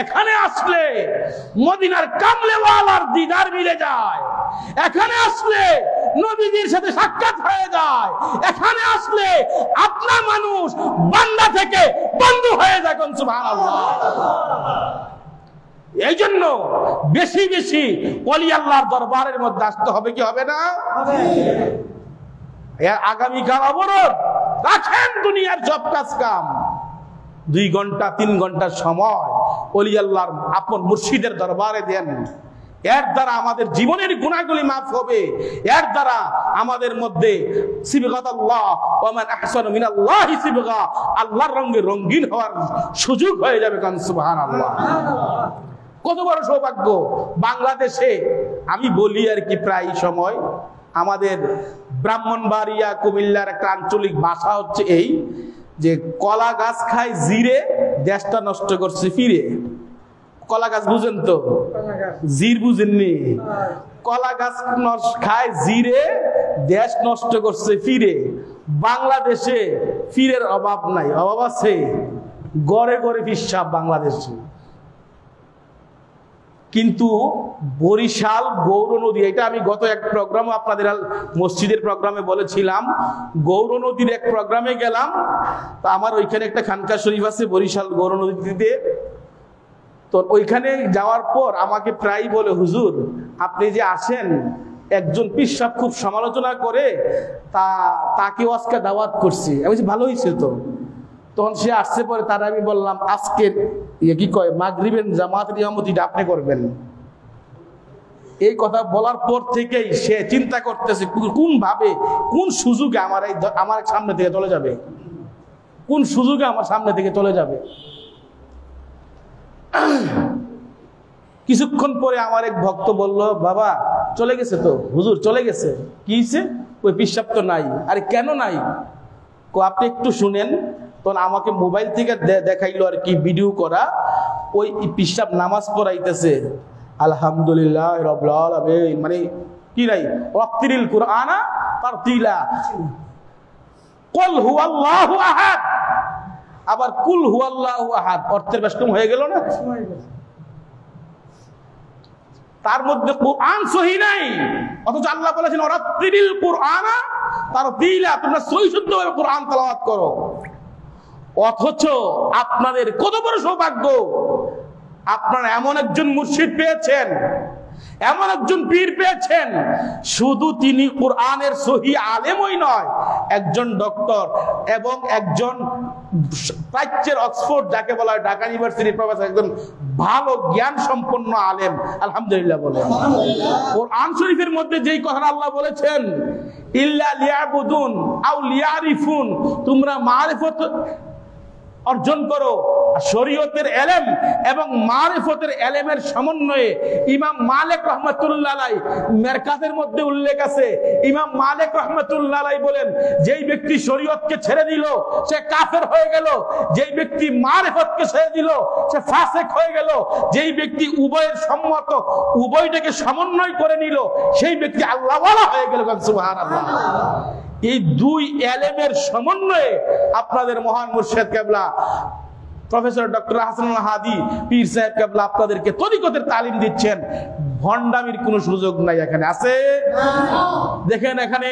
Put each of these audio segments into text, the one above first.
এখানে আসলে মদিনার কামলেওয়ালার দিদার মিলে যায়, এখানে আসলে নবীজির সাথে সাক্ষাৎ হয়ে যায়, এখানে আসলে আপনার মানুষ বান্দা থেকে বন্ধু হয়ে যায়। সুবহানাল্লাহ। এই জন্য বেশি বেশি ওলি আল্লাহর দরবারের মধ্যে আসতে হবে, কি হবে না? আগামীকাল অবরোধ রাখেন, দুনিয়ার সব কাজ কাম 2 ঘন্টা 3 ঘন্টার সময় ওলি আল্লাহর আপন মুর্শিদের দরবারে দেন। এর দ্বারা আমাদের জীবনের গুনাহগুলি মাফ হবে, এর দ্বারা আমাদের মধ্যে সিবগাতুল্লাহ ওয়া মান আহসানু মিনাল্লাহি সিবগা, আল্লাহর রঙে রঙিন হওয়ার সুযোগ হয়ে যাবে। কারণ সুবহানাল্লাহ, কত বড় সৌভাগ্য। বাংলাদেশে আমি বলি আর কি, প্রায় সময় আমাদের ব্রাহ্মণবাড়িয়া কুমিল্লার একটা আঞ্চলিক ভাষা হচ্ছে এই যে কলা গাছ খায় জিরে, দেশটা নষ্ট করছে ফিরে। কলা গাছ বুঝেন তো? জির বুঝেননি? কলা গাছ খায় জিরে, দেশ নষ্ট করছে ফিরে। বাংলাদেশে ফিরের অভাব নাই, অভাব আছে গড়ে গড়ে পিশাব বাংলাদেশে। কিন্তু বরিশাল গৌর নদী, এটা আমি গত এক প্রোগ্রামে আপনাদের মসজিদের প্রোগ্রামে বলেছিলাম, গৌর নদীর এক প্রোগ্রামে গেলাম। তা আমার ওইখানে একটা খানকা শরীফ আছে বরিশাল গৌর নদীতে। তো ওইখানে যাওয়ার পর আমাকে প্রায় বলে, হুজুর আপনি যে আসেন, একজন পীর সাহেব খুব সমালোচনা করে, তাকেও আজকে দাওয়াত করছি। আমি বলছি ভালো হয়েছে তো। তখন সে আসছে পরে, তার আমি বললাম আজকের কি কয় মাগরিবের জামাতের ইমামতিটা আপনি করবেন। এই কথা বলার পর থেকেই সে চিন্তা করতেছে কোন ভাবে, কোন সুযোগে আমার সামনে থেকে চলে যাবে, কোন সুযোগে আমার সামনে থেকে চলে যাবে। কিছুক্ষণ পরে আমার এক ভক্ত বলল, বাবা চলে গেছে তো, হুজুর চলে গেছে। কি হয়েছে? ওই পীর সাহেব তো নাই। আরে কেন নাই? আপনি একটু শুনেন। তখন আমাকে মোবাইল থেকে দেখাইলো আর কি, ভিডিও করা। ওই পীর সাহেব নামাজ পড়াইতেছে, আলহামদুলিল্লাহ রাব্বিল আলামিন, মানে কি নাই, ওয়াক্তিরিল কুরআনা তারতিলা, কুল হুয়াল্লাহু আহাদ, আবার কুল হুয়াল্লাহু আহাদ, অর্থের বেষ্টম হয়ে গেল না? তার মধ্যে কোরআন সহি নাই, অথচ আল্লাহ বলেছেন ওয়াক্তিরিল কুরআনা তারতিলা, তোমরা সহি শুদ্ধভাবে কোরআন তেলাওয়াত করো। অথচ আপনাদের কত বড় সৌভাগ্য, আপনারা এমন একজন মুর্শিদ পেয়েছেন, এমন একজন পীর পেয়েছেন, শুধু তিনি কোরআনের সহি আলেমই নয়, একজন ডক্টর এবং একজন প্রাচ্যের অক্সফোর্ড যাকে বলা হয় ঢাকা ইউনিভার্সিটির প্রফেসর, একজন ভালো জ্ঞান সম্পন্ন আলেম। আলহামদুলিল্লাহ বলে। কোরআন শরীফের মধ্যে যেই কথাটা আল্লাহ বলেছেন, ইল্লা লিয়াবুদুন আও লিয়ারিফুন, তোমরা মারিফত অর্জন করো। শরীয়তের এলেম এবং মারিফতের এলেমের সমন্বয়ে ইমাম মালিক রাহমাতুল্লাহ আলাইহি মেরকাতের মধ্যে উল্লেখ আছে, ইমাম মালিক রাহমাতুল্লাহ আলাইহি বলেন, যেই ব্যক্তি শরীয়তকে ছেড়ে দিল সে কাফের হয়ে গেল, যেই ব্যক্তি মারিফতকে ছেড়ে দিল সে ফাসিক হয়ে গেল, যেই ব্যক্তি উভয়ের সম্মত, উভয়টাকে সমন্বয় করে নিল, সেই ব্যক্তি আল্লাহওয়ালা হয়ে গেল। সুবহানাল্লাহ। এই দুই এলেমের সমন্বয়ে আপনাদের মহান মুর্শিদ কেবলা প্রফেসর ডক্টর হাসানুল হাদি পীর সাহেব কেবলা আপনাদেরকে তরিকতের তালিম দিচ্ছেন। ভণ্ডামির কোনো সুযোগ নাই এখানে, আছে? দেখেন এখানে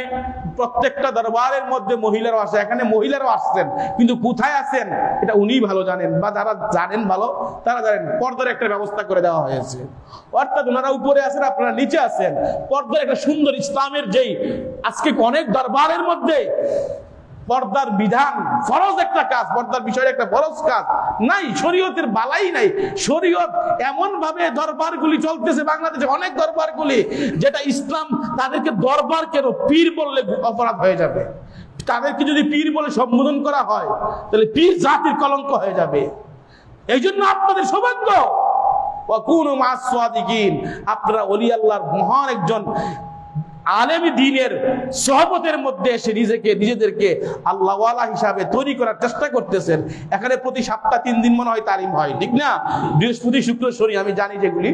প্রত্যেকটা দরবারের মধ্যে মহিলারাও আসে, এখানে মহিলারাও আসছেন, কিন্তু কোথায় আছেন এটা উনি ভালো জানেন, বা যারা জানেন ভালো তারা জানেন। পর্দার একটা ব্যবস্থা করে দেওয়া হয়েছে, অর্থাৎ ওনারা উপরে আছেন, আপনারা নিচে আছেন। পর্দার একটা সুন্দর ইসলামের যেই আজকে অনেক দরবারের মধ্যে পর্দার বিধান ফরজ একটা কাজ, পর্দার বিষয় একটা ফরজ কাজ নাই, শরীয়তের বালাই নাই। শরীয়ত এমন ভাবে দরবারগুলি চলতেছে বাংলাদেশে, অনেক দরবারগুলি যেটা ইসলাম তাদেরকে দরবার কেন, পীর বললে অপরাধ হয়ে যাবে। তাদেরকে যদি পীর বলে সম্বোধন করা হয় তাহলে পীর জাতির কলঙ্ক হয়ে যাবে। এই জন্য আপনাদের সৌভাগ্য, ওয়াকুনু মা'আস সাদিকিন, আপনারা ওলি আল্লাহর মহান একজন আলেম দ্বীনের সোহবতের মধ্যে এসে নিজেদেরকে আল্লাহওয়ালা হিসাবে তৈরি করার চেষ্টা করতেছেন। এখানে প্রতি সপ্তাহ 3 দিন মনে হয় তালিম হয়, ঠিক না? বৃহস্পতি শুক্র শনি, আমি জানি যেগুলি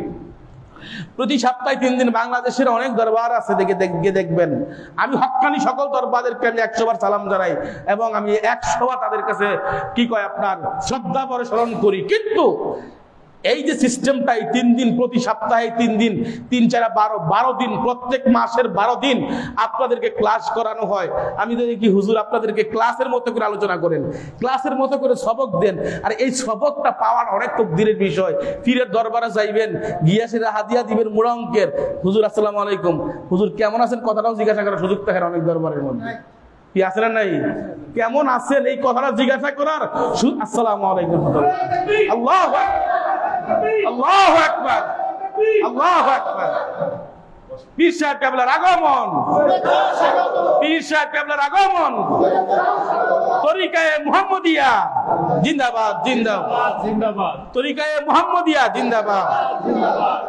প্রতি সপ্তাহে 3 দিন। বাংলাদেশের অনেক দরবার আছে, দেখবেন। আমি হক্কানি সকল দরবারদেরকে আমি 100 বার সালাম জানাই এবং আমি 100 বার তাদের কাছে কি কয় আপনার শ্রদ্ধা ভরে স্মরণ করি। কিন্তু এই যে সিস্টেমটাই 3 দিন, প্রতি সপ্তাহে 3 দিন, 3 4 12 দিন, প্রত্যেক মাসের 12 দিন আপনাদেরকে ক্লাস করানো হয়। আমি তো দেখি হুজুর আপনাদেরকে ক্লাসের মতো করে আলোচনা করেন, ক্লাসের মতো করে সবক দেন। আর এই সবকটা পাওয়ার অনেক তকদিরের বিষয়। পীরের দরবারে যাইবেন, গিয়াসের হাদিয়া দিবেন মুড়া অঙ্কের, হুজুর আসসালামু আলাইকুম, হুজুর কেমন আছেন কথাটাও জিজ্ঞাসা করার সুযোগ থাকে অনেক দরবারের মধ্যে। কি আছে না নাই? কেমন আছেন এই কথাটা জিজ্ঞাসা করার, আসসালামু আলাইকুম, আল্লাহু আকবার, আল্লাহু আকবার, আল্লাহু আকবার। পীর সাহেব কেবলার আগমন, পীর সাহেব কেবলার আগমন, তরিকায়ে মুহাম্মদিয়া জিন্দাবাদ, জিন্দাবাদ, জিন্দাবাদ, তরিকায়ে মুহাম্মদিয়া জিন্দাবাদ, জিন্দাবাদ।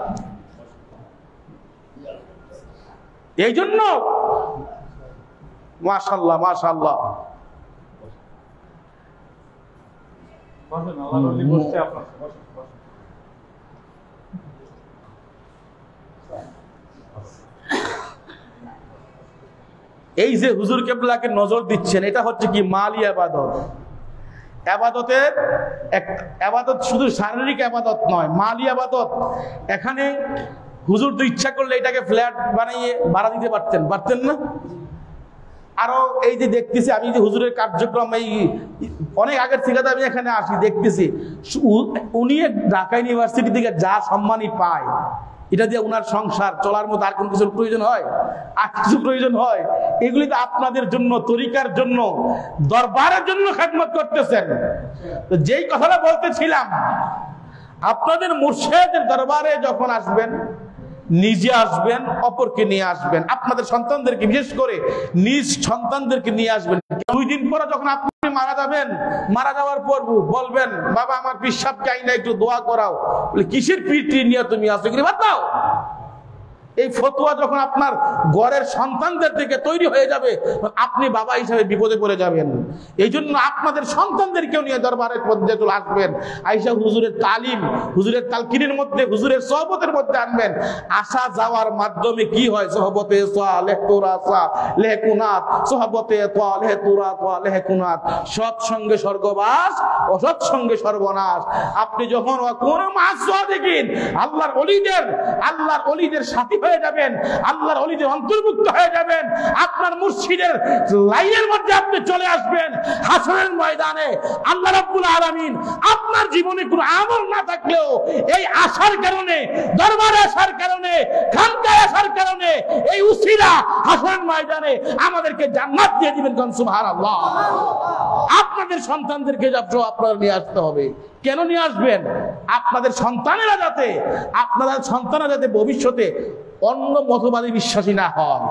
এই জন্য মাশাআল্লাহ, মাশাআল্লাহ, এই যে হুজুর কেবলাকে নজর দিচ্ছেন, এটা হচ্ছে কি মালি আবাদত। আবাদতের আবাদত শুধু শারীরিক আবাদত নয়, মালি আবাদত। এখানে হুজুর তো ইচ্ছা করলে এটাকে ফ্ল্যাট বানিয়ে ভাড়া দিতে পারতেন, পারতেন না? আরো এই যে দেখতেছি আমি যে হুজুরের কার্যক্রম, এই অনেক আগের থেকে আমি এখানে আসি, দেখতেছি উনি ঢাকা ইউনিভার্সিটি থেকে যা সম্মানই পায়, এটা দিয়ে উনার সংসার চলার মতো আর কোন কিছুর প্রয়োজন হয়? আর কিছু প্রয়োজন হয়? এগুলি তো আপনাদের জন্য, তরিকার জন্য, দরবারের জন্য খেদমত করতেছেন। তো যেই কথাটা বলতেছিলাম, আপনাদের মুর্শিদের দরবারে যখন আসবেন, নিজে আসবেন, অপরকে নিয়ে আসবেন, আপনাদের সন্তানদেরকে, বিশেষ করে নিজ সন্তানদেরকে নিয়ে আসবেন। 2 দিন পরে যখন আপনি মারা যাবেন, মারা যাওয়ার পর বলবেন, বাবা আমার পীর সাহেবকে আইনা একটু দোয়া করাও। বলে কিসের পীর নিয়ে তুমি আসো, কি বাদ দাও। এই ফতোয়া যখন আপনার ঘরের সন্তানদের থেকে তৈরি হয়ে যাবে, আপনি বাবা হিসাবে বিপদে পড়ে যাবেন। এই জন্য আপনাদের সন্তানদেরকেও নিয়ে দরবারের মধ্যে চলে আসবেন, আইসা হুজুরের তালিম, হুজুরের তালকিনের মধ্যে, হুজুরের সহবতের মধ্যে আনবেন। আসা যাওয়ার মাধ্যমে কি হয়? সহবতে সালেহ তোরা সালেহ কুনাত, সহবতে সালেহ তোরা সালেহ কুনাত, সৎসঙ্গে স্বর্গবাস, অসৎ সঙ্গে সর্বনাশ। আপনি যখন কোন মাসওয়া দেখেন, আল্লাহর ওলিদের সাথী হয়ে যাবেন, আল্লাহর ওলিদের অন্তর্ভুক্ত হয়ে যাবেন, আপনার মুর্শিদের লাইনের মধ্যে আপনি চলে আসবেন। হাসরের ময়দানে আল্লাহ রাব্বুল আলামিন আপনার জীবনে কোনো আমল না থাকলেও এই আশার কারণে, দরবারে আসার কারণে, খানকায় আসার কারণে, এই উসিলা হাসরের ময়দানে আমাদেরকে জান্নাত দিয়ে দিবেন। সুবহানাল্লাহ। আপনাদের সন্তানদেরকে আপনারা নিয়ে আসতে হবে। কেন নিয়ে আসবেন? আপনাদের সন্তানেরা যাতে ভবিষ্যতে অন্য মতবাদী বিশ্বাসী না হন।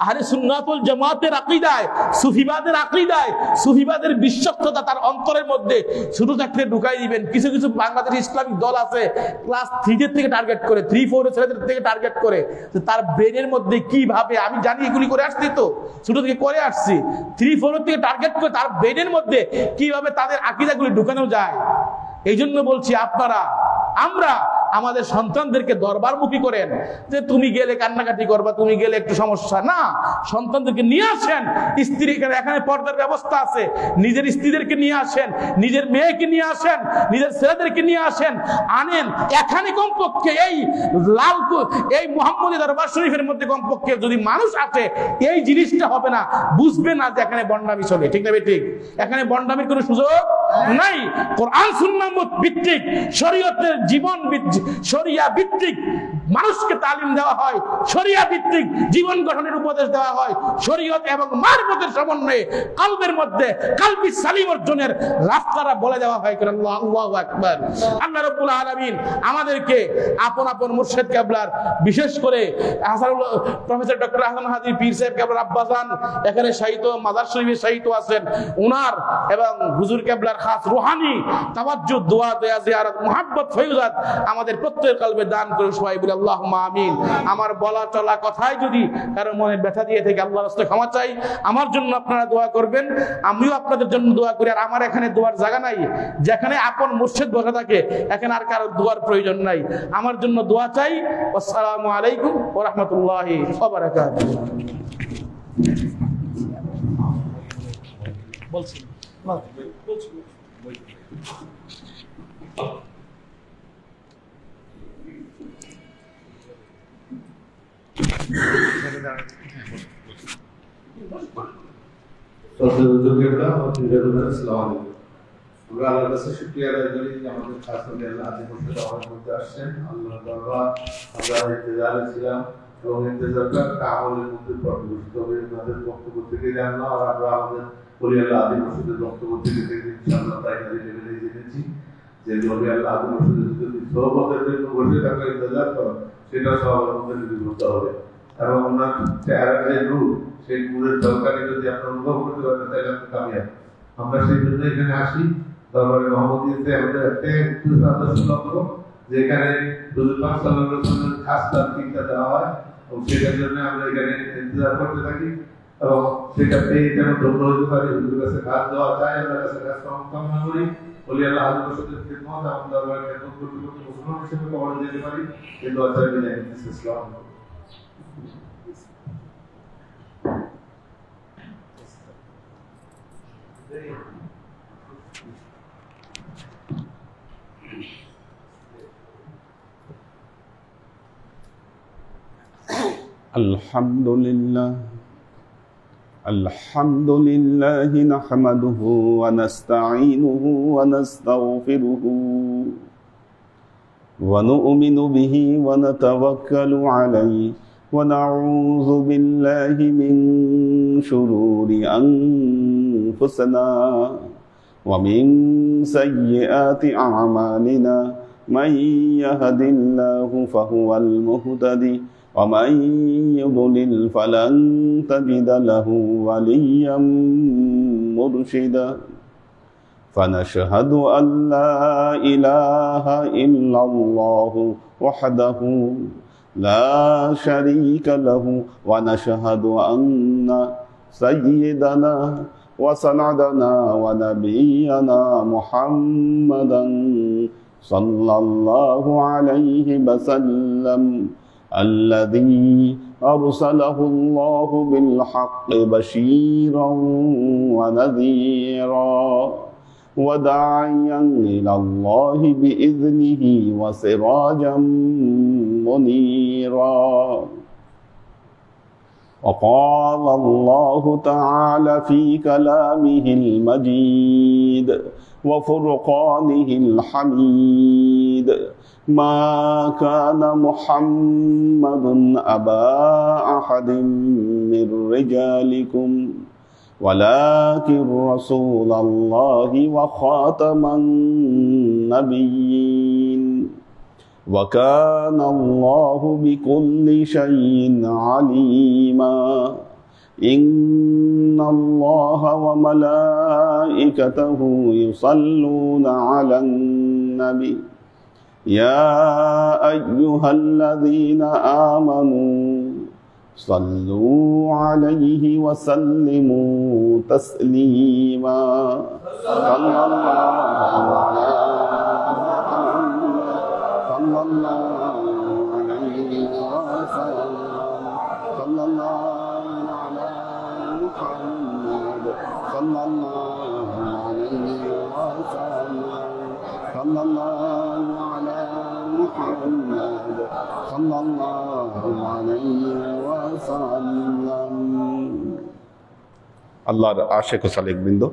আহলে সুন্নাতুল জামাতের আকীদায়, সুফিবাদের আকীদায়, সুফিবাদের বিশ্বস্ততা তার অন্তরের মধ্যে ছোট থাকতে ঢুকাই দিবেন। কিছু কিছু বাংলাদেশ ইসলামিক দল আছে, ক্লাস 3 থেকে টার্গেট করে, 3-4 ছেলেদের থেকে টার্গেট করে, তার ব্রেনের মধ্যে কিভাবে, আমি জানি এগুলি করে আসছি, তো ছোট থেকে করে আসছি, 3-4 থেকে টার্গেট করে তার ব্রেনের মধ্যে কিভাবে তাদের আকীদাগুলি ঢুকানো যায়। এই জন্য বলছি, আমরা আমাদের সন্তানদেরকে দরবারমুখী করেন, যে তুমি গেলে কান্নাকাটি করবা, তুমি গেলে একটু সমস্যা না। সন্তানদেরকে নিয়ে আসেন। স্ত্রী, এখানে পর্দার ব্যবস্থা আছে, নিজের স্ত্রীদেরকে নিয়ে আসেন, নিজের মেয়েকে নিয়ে আসেন, নিজের ছেলেদেরকে নিয়ে আসেন, আনেন। এখানে কমপক্ষে এই মুহাম্মদী দরবার শরীফের মধ্যে কমপক্ষে যদি মানুষ আসে, এই জিনিসটা হবে না, বুঝবে না যে এখানে বন্ডামি চলে। ঠিক না? ঠিক। এখানে বন্ডামির কোনো সুযোগ নাই। কোরআন সুন্নাহ ভিত্তিক, শরীয়তের জীবন শরিয়া ভিত্তিক মানুষকে তালিম দেওয়া হয়, শরিয়া ভিত্তিক জীবন গঠনের উপদেশ দেওয়া হয়, শরীয়ত এবং মারফতের সমন্বয়ে কলবের মধ্যে কলবি সালিম অর্জনের রাস্তাটা বলে দেওয়া হয়। আল্লাহু আকবার। আল্লাহ রাব্বুল আলামিন আমাদেরকে আপন মুর্শিদ কেবলার, বিশেষ করে প্রফেসর ডক্টর হাসান হাজী পীর সাহেব কেবলার আব্বাজান এখানে শাহিত, মাজার শরীফে শাহিত আছেন, উনার এবং হুজুর কেবলার খাস রুহানি তাওয়াজ্জুহ, দোয়া, দয়া, জিয়ারত, মুহাব্বত, ফয়জাত আমাদের প্রত্যেকের কলবে দান করে সবাই বলি আল্লাহুম্মা আমিন। আমার বলা চলা কথায় যদি কারো মনে ব্যথা দিয়ে থেকে আল্লাহর রাস্তায় ক্ষমা চাই। আমার জন্য আপনারা দোয়া করবেন, আমিও আপনাদের জন্য দোয়া করি। আর আমার এখানে দোয়ার জায়গা নাই, যেখানে আপন মুর্শিদ বসে থাকে, এখানে আর কারো দোয়ার প্রয়োজন নাই। আমার জন্য দোয়া চাই। আসসালামু আলাইকুম ওয়া রাহমাতুল্লাহি ওয়া বারাকাতুহু। বলছি আমরা আল্লাহর কাছে শুকরিয়া আদায় করি যে আমাদের খাস করে আল্লাহ আদি মুর্শিদ আমাদের মধ্যে আসছেন। আল্লাহ দরবার আমরা ইন্তজারে ছিলাম এবং ইন্তজারটা একটা আমলের মধ্যে পরিবর্তিত হয়ে তাদের বক্তব্য থেকে জানলাম, আর আমরা আমাদের বলি আল্লাহ আদি মুর্শিদের বক্তব্য থেকে ইনশাআল্লাহ প্রাইমারি লেভেলে জেনেছি যে বলি আল্লাহ আদি মুর্শিদের যদি সহবতের জন্য বসে থাকা ইন্তজার করো সেটা সবার মধ্যে নির্ভর হবে এবং ওনার চেহারার যে রূপ সেই নূরের দরকারে যদি আপনার অনুভব করতে পারেন তাহলে আপনি কামিয়াব। আমরা সেই জন্য এখানে আসি দরবারে মোহাম্মদীতে আমাদের একটা আদর্শ লক্ষ্য যেখানে হুজুর পাক সাল্লাল্লাহু আলাইহি ওয়াসাল্লামের খাস তাফসীরটা দেওয়া হয় এবং সেটার জন্য আমরা এখানে ইন্তজার করতে থাকি এবং সেটা পেয়ে যেন ধন্য হতে পারি। হুজুরের কাছে কাজ দেওয়া চাই, আমরা কাছে কাজ কামনা করি। বলি আল্লাহ হাজুর সাথে খিদমত এবং দরবারে খেদমত করতে করতে মুসলমান হিসেবে কবরে যেতে পারি কিন্তু আচার বিদায় নিতেছি। ইসলাম الحمد لله نحمده ونستعينه ونستغفره ونؤمن به ونتوكل عليه ونعوذ بالله من شرور أنفسنا ومن سيئات أعمالنا من يهد الله فهو المهتدي ومن يضلل فلن تجد له وليا مرشدا فنشهد أن لا إله إلا الله وحده لا شريك له ونشهد أن سيدنا وسندنا ونبينا محمدا صلى الله عليه وسلم الذي أرسله الله بالحق بشيرا ونذيرا وداعيا إلى الله بإذنه وسراجا منيرا وقال الله تعالى في كلامه المجيد وفرقانه الحميد ما كان محمد أبا أحد من رجالكم ولكن رسول الله وخاتم النبيين وكان الله بكل شيء عليما إن الله وملائكته يصلون على النبي يا أيها الذين آمنوا صلوا عليه وسلموا تسليما صلى الله على صلى الله عليه وسلم صلى الله على محمد صلى الله عليه وسلم صلى الله على محمد صلى الله عليه وسلم আল্লাহর আশিক ও সালেক বৃন্দ,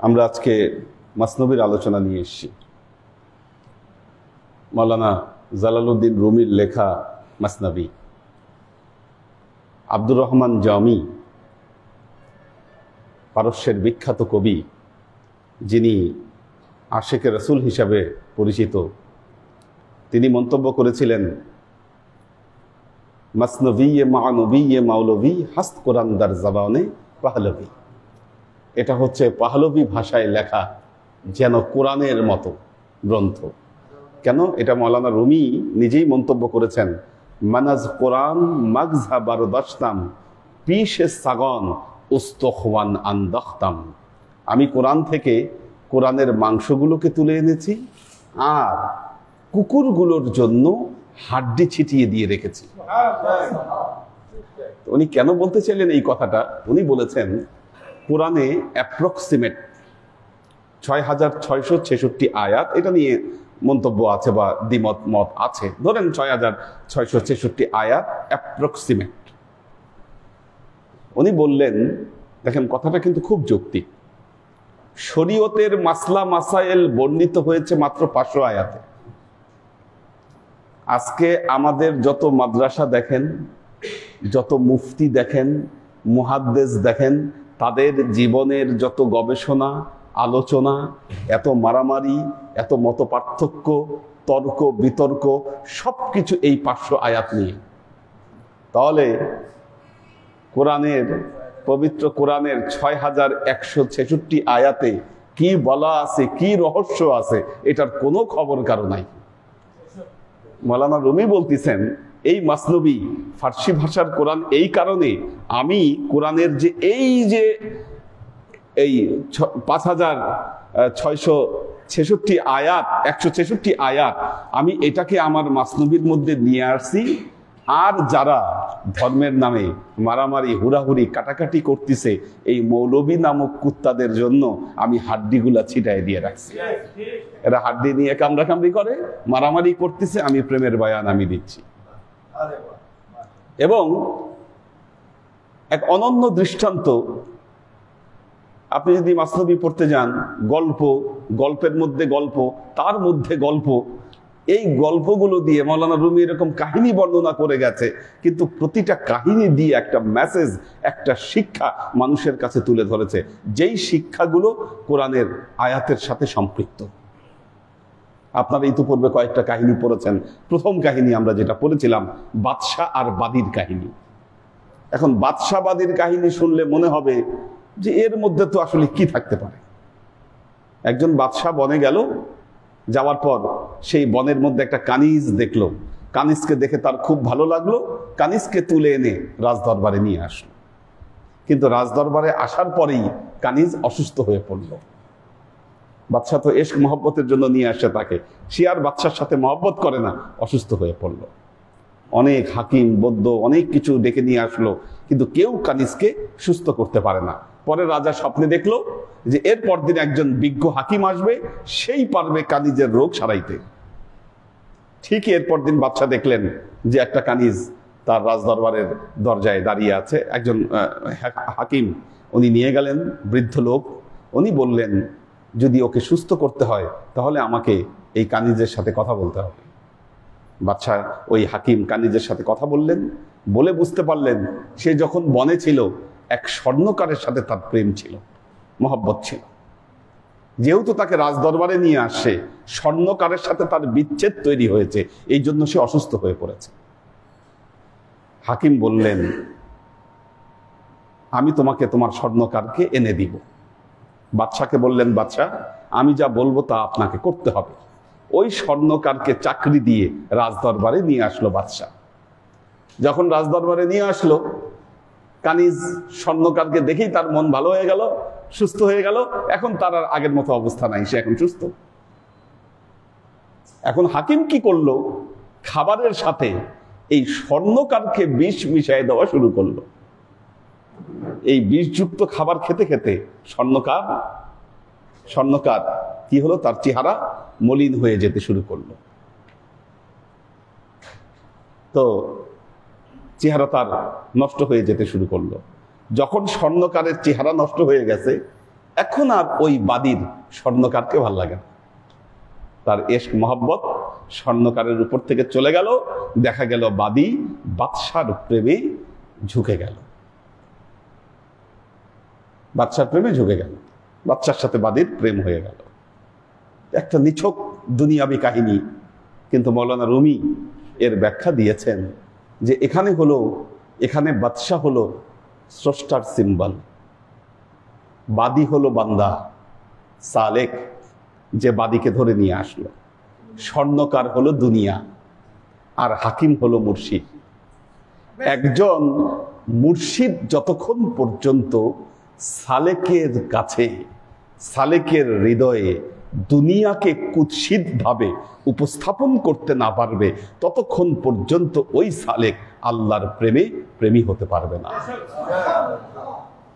আমরা আজকে মাসনবীর আলোচনা নিয়ে এসেছি। মাওলানা জালালউদ্দিন রুমির লেখা মাসনবী। আব্দুর রহমান জামি, পারস্যের বিখ্যাত কবি, যিনি আশিকে রসুল হিসাবে পরিচিত, তিনি মন্তব্য করেছিলেন, মাসনবীয়ে মানবীয়ে মাওলবী হাস্ত কোরআন দার জবানে পাহলবী। এটা হচ্ছে পাহলবী ভাষায় লেখা যেন কোরআনের মতো গ্রন্থ। কেন? এটা মাওলানা রুমি নিজেই মন্তব্য করেছেন, মানাজ কোরআন মাগজা বারদাস্তাম পিশে সাগন উস্তখওয়ান আন্দখতাম। আমি কোরআন থেকে কোরআনের মাংসগুলোকে তুলে এনেছি আর কুকুরগুলোর জন্য হাড্ডি ছিটিয়ে দিয়ে রেখেছি। উনি কেন বলতে চাইলেন এই কথাটা? উনি বলেছেন, কোরআনে অ্যাপ্রক্সিমেট ৬৬৬৬ আয়াত, এটা নিয়ে মন্তব্য আছে বা দ্বিমত মত আছে, ধরেন ৬৬৬৬ আয়াত অ্যাপ্রক্সিমেট। উনি বললেন, দেখেন কথাটা কিন্তু খুব যৌক্তিক, শরীয়তের মাসলা মাসাইল বর্ণিত হয়েছে মাত্র 500 আয়াতে। আজকে আমাদের যত মাদ্রাসা দেখেন, যত মুফতি দেখেন, মুহাদ্দিস দেখেন, তাদের জীবনের যত গবেষণা আলোচনা, এত মারামারি, এত মত পার্থক্য, তর্ক বিতর্ক, সবকিছু এই 500 আয়াত নিয়ে। তাহলে কোরআনের, পবিত্র কোরআনের 6166 আয়াতে কি বলা আছে, কি রহস্য আছে, এটার কোনো খবর কারো নাই। মাওলানা রুমি বলতেছেন, এই মাসনবী ফার্সি ভাষার কোরআন এই কারণে আমি কোরআনের যে এই 5666 আয়াত, 166 আয়াত, আমি এটাকে আমার মাসনবীর মধ্যে নিয়ে আসছি। আর যারা ধর্মের নামে মারামারি হুড়াহুড়ি কাটাকাটি করতেছে, এই মৌলবী নামক কুত্তাদের জন্য আমি হাড্ডিগুলা ছিটাই দিয়ে রাখছি। এরা হাড্ডি নিয়ে কামড়াকামড়ি করে, মারামারি করতেছে, আমি প্রেমের বয়ান আমি দিচ্ছি। এবং এক অনন্য দৃষ্টান্ত, আপনি যদি মাসনবী পড়তে যান, গল্পের মধ্যে গল্প, তার মধ্যে গল্প, এই গল্পগুলো দিয়ে মাওলানা রুমি এরকম কাহিনী বর্ণনা করে গেছে, কিন্তু প্রতিটা কাহিনী দিয়ে একটা মেসেজ, একটা শিক্ষা মানুষের কাছে তুলে ধরেছে, যেই শিক্ষাগুলো কোরআনের আয়াতের সাথে সম্পৃক্ত। আপনারা ইতিপূর্বে কয়েকটা কাহিনী পড়েছেন। প্রথম কাহিনী আমরা যেটা পড়েছিলাম, বাদশা আর বাদীর কাহিনী। এখন বাদশা বাদীর কাহিনী শুনলে মনে হবে যে এর মধ্যে তো আসলে কি থাকতে পারে। একজন বাদশা বনে গেল, যাওয়ার পর সেই বনের মধ্যে একটা কানিজ দেখলো। কানিজকে দেখে তার খুব ভালো লাগলো, কানিজকে তুলে এনে রাজদরবারে নিয়ে আসলো। কিন্তু রাজদরবারে আসার পরেই কানিজ অসুস্থ হয়ে পড়ল। বাদশা তো এশক মহব্বতের জন্য নিয়ে আসে তাকে, সে আর বাদশার সাথে মহব্বত করে না, অসুস্থ হয়ে পড়ল। অনেক হাকিম বৈদ্য অনেক কিছু ডেকে নিয়ে আসলো, কিন্তু কেউ কানিজকে সুস্থ করতে পারে না। পরে রাজা স্বপ্নে দেখলো যে এর পরদিন একজন বিজ্ঞ হাকিম আসবে, সেই পারবে কানিজের রোগ সারাইতে। ঠিক এরপর দিন বাদশা দেখলেন যে একটা কানিজ তার রাজদরবারের দরজায় দাঁড়িয়ে আছে। একজন হাকিম, উনি নিয়ে গেলেন, বৃদ্ধ লোক। উনি বললেন, যদি ওকে সুস্থ করতে হয় তাহলে আমাকে এই কানিজের সাথে কথা বলতে হবে। বাদশা ওই হাকিম কানিজের সাথে কথা বললেন, বলে বুঝতে পারলেন সে যখন বনে ছিল এক স্বর্ণকারের সাথে তার প্রেম ছিল, মহব্বত ছিল। যেহেতু তাকে রাজদরবারে নিয়ে আসে, স্বর্ণকারের সাথে তার বিচ্ছেদ তৈরি হয়েছে, এই জন্য সে অসুস্থ হয়ে পড়েছে। হাকিম বললেন, আমি তোমাকে তোমার স্বর্ণকারকে এনে দিব। বাদশাকে বললেন, বাদশা আমি যা বলবো তা আপনাকে করতে হবে। ওই স্বর্ণকারকে চাকরি দিয়ে রাজদরবারে নিয়ে আসলো বাদশা। যখন রাজদরবারে নিয়ে আসলো, কানিজ স্বর্ণকারকে দেখেই তার মন ভালো হয়ে গেল, সুস্থ হয়ে গেল। এখন তার আর আগের মতো অবস্থা নাই, সে এখন সুস্থ। এখন হাকিম কি করলো, খাবারের সাথে এই স্বর্ণকারকে বিষ মিশিয়ে দেওয়া শুরু করলো। এই বিষযুক্ত খাবার খেতে খেতে স্বর্ণকার কি হলো, তার চেহারা মলিন হয়ে যেতে শুরু করলো। তো চেহারা তার নষ্ট হয়ে যেতে শুরু করলো। যখন স্বর্ণকারের চেহারা নষ্ট হয়ে গেছে, এখন আর ওই বাদীর স্বর্ণকারকে ভাল লাগে না। তার এশক মহব্বত স্বর্ণকারের উপর থেকে চলে গেল। দেখা গেল বাদী বাদশার প্রেমে ঝুঁকে গেল, বাদশার প্রেমে ঝুঁকে গেল, বাদশার সাথে বাদীর প্রেম হয়ে গেল। একটা নিছক দুনিয়াবী কাহিনী, কিন্তু মাওলানা রুমি এর ব্যাখ্যা দিয়েছেন যে এখানে বাদশা হলো স্রষ্টার সিম্বল, বাদী হলো বান্দা সালেক, যে বাদীকে ধরে নিয়ে আসলো। স্বর্ণকার হলো দুনিয়া, আর হাকিম হলো মুর্শিদ। একজন মুর্শিদ যতক্ষণ পর্যন্ত সালেকের কাছে, সালেকের হৃদয়ে দুনিয়াকে কুৎসিত ভাবে উপস্থাপন করতে না পারবে, ততক্ষণ পর্যন্ত ওই সালেক আল্লাহর প্রেমী হতে পারবে না।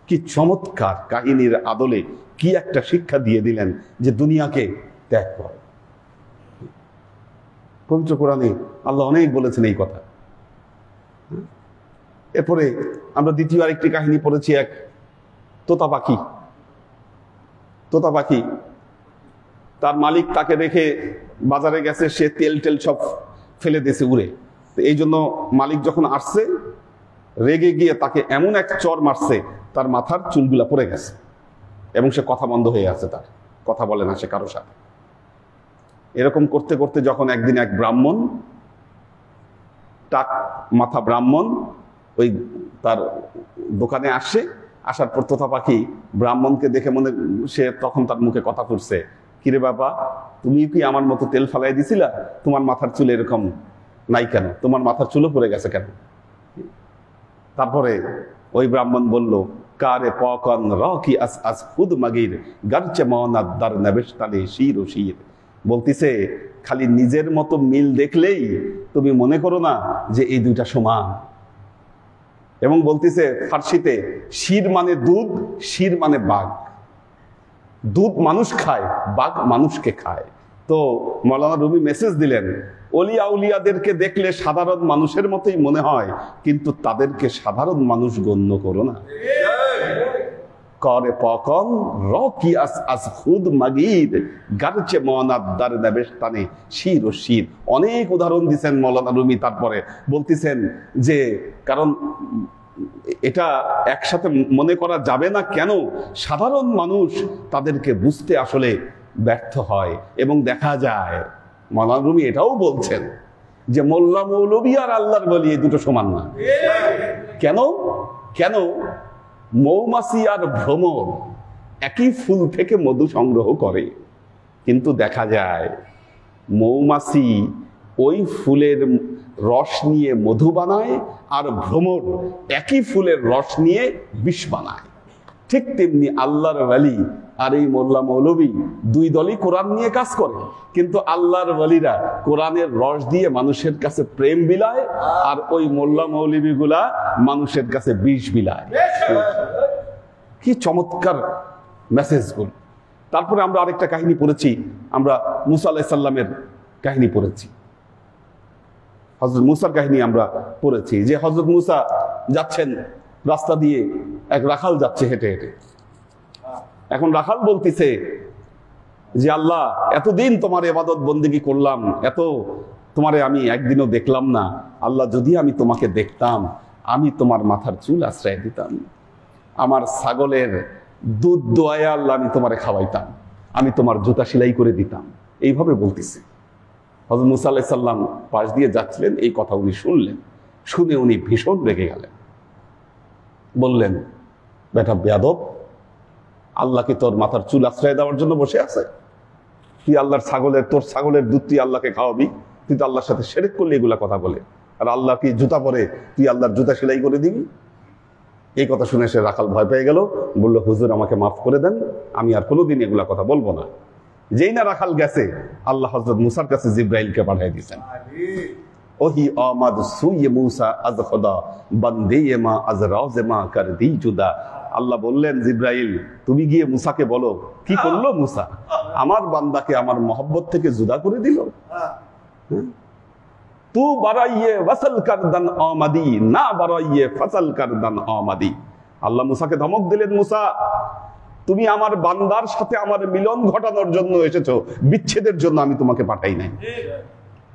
কি চমৎকার কাহিনীর আদলে কি একটা শিক্ষা দিয়ে দিলেন যে দুনিয়াকে ত্যাগ করো। পবিত্র কোরআনে আল্লাহ অনেক বলেছেন এই কথা। এরপরে আমরা দ্বিতীয় আরেকটি কাহিনী পড়েছি, এক তোতা পাখি, তার মালিক তাকে রেখে বাজারে গেছে, সে তেল সব ফেলে দিয়েছে উড়ে। তো এই জন্য মালিক যখন আসছে, রেগে গিয়ে তাকে এমন এক চর মারছে, তার মাথার চুলগুলা পড়ে গেছে এবং সে কথা বন্ধ হয়ে আছে, তার কথা বলে না সে কারো সাথে। এরকম করতে করতে যখন একদিন এক ব্রাহ্মণ, টাক মাথা ব্রাহ্মণ ওই তার দোকানে আসে, আসার পর তোতা পাখি ব্রাহ্মণকে দেখে সে তখন তার মুখে কথা ফুটছে, কিরে বাবা, তুমি কি আমার মতো তেল ফালাই দিছিলা? তোমার মাথার চুল এরকম নাই কেন? তোমার মাথার চুলও পড়ে গেছে কেন? তারপরে ওই ব্রাহ্মণ বলল, কারে পকন রকি আস আস খুদ মাগির গারচে মনাদ্দার নবেশতালে শির ও শির। বলতিছে, খালি নিজের মতো মিল দেখলেই তুমি মনে করো না যে এই দুইটা সমান। এবং বলতিছে ফার্সিতে, শির মানে দুধ, শির মানে বাঘ। দুধ মানুষ খায়, বাঘ মানুষকে খায়। তো মৌলানা রুমি মেসেজ দিলেন, অলিয়া উলিয়াদেরকে দেখলে সাধারণ মানুষের মতোই মনে হয়, কিন্তু তাদেরকে সাধারণ মানুষ গণ্য করো না। করে পকন রকি আস আস খুদ মাগির গারচে মনাদ্দার নবেশতানে শির ও শির। অনেক উদাহরণ দিচ্ছেন মৌলানা রুমি। তারপরে বলতেছেন যে কারণ এটা একসাথে মনে করা যাবে না কেন? সাধারণ মানুষ তাদেরকে বুঝতে আসলে ব্যর্থ হয়। এবং দেখা যায় মৌলানা রুমি এটাও বলছেন যে মোল্লা মৌলবী আর আল্লাহর বলি এই দুটো সমান না। কেন? মৌমাছি আর ভ্রমর একই ফুল থেকে মধু সংগ্রহ করে, কিন্তু দেখা যায় মৌমাছি ওই ফুলের রস নিয়ে মধু বানায়, আর ভ্রমর একই ফুলের রস নিয়ে বিষ বানায়। ঠিক তেমনি আল্লাহর ওয়ালি আর এই মোল্লা মৌলবী দুই দলই কোরআন নিয়ে কাজ করে, কিন্তু আল্লাহর ওয়ালিরা কোরআনের রস দিয়ে মানুষের কাছে প্রেম বিলায়, আর ওই মোল্লা মৌলবী গুলা মানুষের কাছে বিষ বিলায়। কি চমৎকার মেসেজগুলো। তারপরে আমরা আরেকটা কাহিনী পড়েছি, আমরা মুসা আলাইহিস সালামের কাহিনী পড়েছি, হযরত মুসার কাহিনী আমরা পড়েছি, যে হযরত মুসা যাচ্ছেন রাস্তা দিয়ে, এক রাখাল যাচ্ছে হেঁটে হেঁটে। এখন রাখাল বলতেছে যে আল্লাহ, এতদিন তোমার ইবাদত বন্দেগী করলাম, এত তোমারে আমি একদিনও দেখলাম না। আল্লাহ, যদি আমি তোমাকে দেখতাম, আমি তোমার মাথার চুল আশ্রয় দিতাম, আমার ছাগলের দুধ দোয়ায়া আল্লাহ আমি তোমারে খাওয়াইতাম, আমি তোমার জুতা সেলাই করে দিতাম। এইভাবে বলতেছে। হযরত মুসা আলাইহিস সালাম পাশ দিয়ে যাচ্ছিলেন, এই কথা উনি শুনলেন। শুনে উনি ভীষণ রেগে গেলেন, বললেন, বেটা বেয়াদব, আল্লাহ কি তোর মাথার চুল আশ্রয় দেওয়ার জন্য বসে আছে? তুই আল্লাহর তোর ছাগলের দুধ তুই আল্লাহকে খাওয়াবি? তুই তো আল্লাহর সাথে শিরক করলি এগুলা কথা বলে। আর আল্লাহ কি জুতা পরে, তুই আল্লাহর জুতা সেলাই করে দিবি? এই কথা শুনে সে রাখাল ভয় পেয়ে গেল, বলল, হুজুর আমাকে মাফ করে দেন, আমি আর কোনোদিন এগুলা কথা বলবো না। যেই না রাখাল গেছে, আল্লাহ হযরত মুসার কাছে জিব্রাইলকে পাঠিয়ে দিয়েছেন। ওহি আমাদ সুয়ে মুসা আজ খোদা বন্দে মা আজ রওজে মা কর দি জুদা। আল্লাহ বললেন, জিব্রাইল তুমি গিয়ে মুসাকে বলো। কি করলো মুসা? আমার বান্দাকে আমার মহব্বত থেকে জুদা করে দিল। তু বারাইয়ে ওয়াসাল কারদান আমাদি না বারাইয়ে ফাসাল কারদান আমাদি। আল্লাহ মুসাকে ধমক দিলেন, মুসা তুমি আমার বান্দার সাথে আমার মিলন ঘটানোর জন্য এসেছো, বিচ্ছেদের জন্য আমি তোমাকে পাঠাই নাই।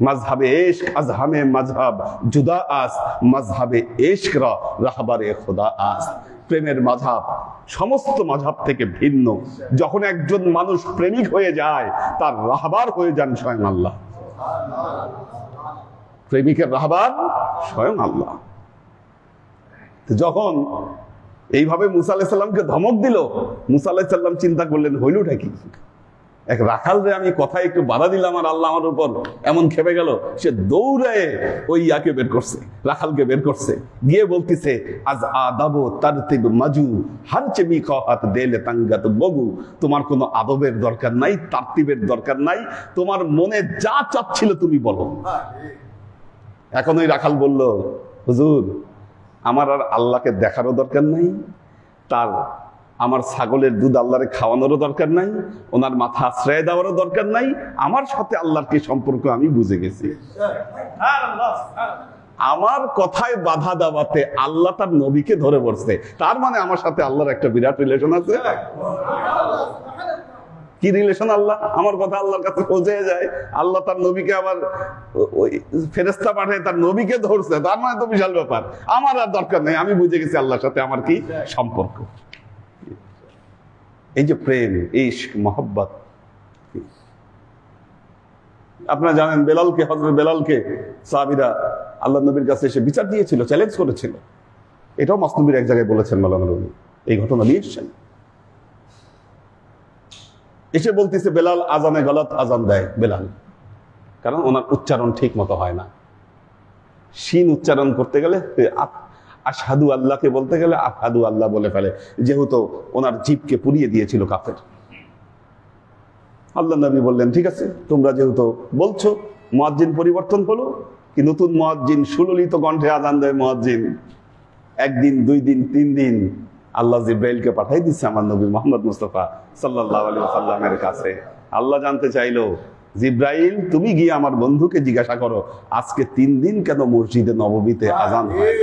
মাযহাবে ইশক আজহামে মাযহাব জুদা আস, মাযহাবে ইশক রাহবারে খোদা আস। প্রেমের মাযহাব সমস্ত মাযহাব থেকে ভিন্ন। যখন একজন মানুষ প্রেমিক হয়ে যায়, তার রাহবার হয়ে যান স্বয়ং আল্লাহ। প্রেমিকের রাহবার স্বয়ং আল্লাহ। যখন এইভাবে মুসা আলাইহিস সালামকে ধমক দিল, মুসা আলাইহিস সালাম চিন্তা করলেন, হইলটা কি? এক রাখাল রে আমি কথা একটু বাধা দিলাম, আর আল্লাহ আমার উপর এমন খেপে গেল। সে দৌড়ে ওই ইয়াকে বের করছে, রাখালকে বের করছে, গিয়ে বলতেছে, আজ আদাবো তারতিব মাজু হার চেমি খাত দেলে তাঙ্গাত বগু। তোমার কোনো আদবের দরকার নাই, তারতিবের দরকার নাই, তোমার মনে যা চাচ্ছিল তুমি বলো। এখন ওই রাখাল বলল, হুজুর আমার আর আল্লাহকে দেখারও দরকার নাই, আমার ছাগলের দুধ আল্লাহরে খাওয়ানোরও দরকার নাই, ওনার মাথা আশ্রয় দেওয়ারও দরকার নাই, আমার সাথে আল্লাহর কি সম্পর্ক আমি বুঝে গেছি। আমার কথায় বাধা দেওয়াতে আল্লাহ তার নবীকে ধরে বসছে, তার মানে আমার সাথে আল্লাহর একটা বিরাট রিলেশন আছে। কি রিলেশন? আল্লাহ আমার কথা আল্লাহর কাছে পৌঁছে যায়, আল্লাহ তার নবীকে আবার ওই ফেরেশতা পাঠায় তার নবীকে ধরছে, তার মানে তো বিশাল ব্যাপার। আমার আর দরকার নেই, আমি বুঝে গেছি আল্লাহর সাথে আমার কি সম্পর্ক। এই যে প্রেম, ইশক, মহব্বত। আপনারা জানেন বেলালকে, হযরত বেলালকে সাহাবীরা আল্লাহ নবীর কাছে এসে বিচার দিয়েছিল, চ্যালেঞ্জ করেছিল। এটাও মাসনবীর এক জায়গায় বলেছেন মাওলানা রুমি, এই ঘটনা নিয়ে এসেছেন। এসে বলতেছে বেলাল আজানে গলত আজান দেয় বেলাল, কারণ ওনার উচ্চারণ ঠিক মতো হয় না। শিন উচ্চারণ করতে গেলে আশহাদু আল্লাহকে বলতে গেলে আফহাদু আল্লাহ বলে ফেলে, যেহেতু ওনার জিভকে পুড়িয়ে দিয়েছিল কাফের। আল্লাহ নবী বললেন, ঠিক আছে, তোমরা যেহেতু বলছো, মুয়াজ্জিন পরিবর্তন হলো কি, নতুন মুয়াজ্জিন, সুললিত কণ্ঠে আজান দেয় মুয়াজ্জিন। একদিন, 2 দিন, 3 দিন আল্লাহ জিব্রাইলকে পাঠাই দিচ্ছে আমার নবী মুহাম্মদ মুস্তাফা সাল্লাল্লাহু আলাইহি ওয়াসাল্লামের কাছে। আল্লাহ জানতে চাইলো, জিব্রাইল তুমি গিয়ে আমার বন্ধুকে জিজ্ঞাসা করো আজকে 3 দিন কেন মসজিদে নববীতে আজান হয়।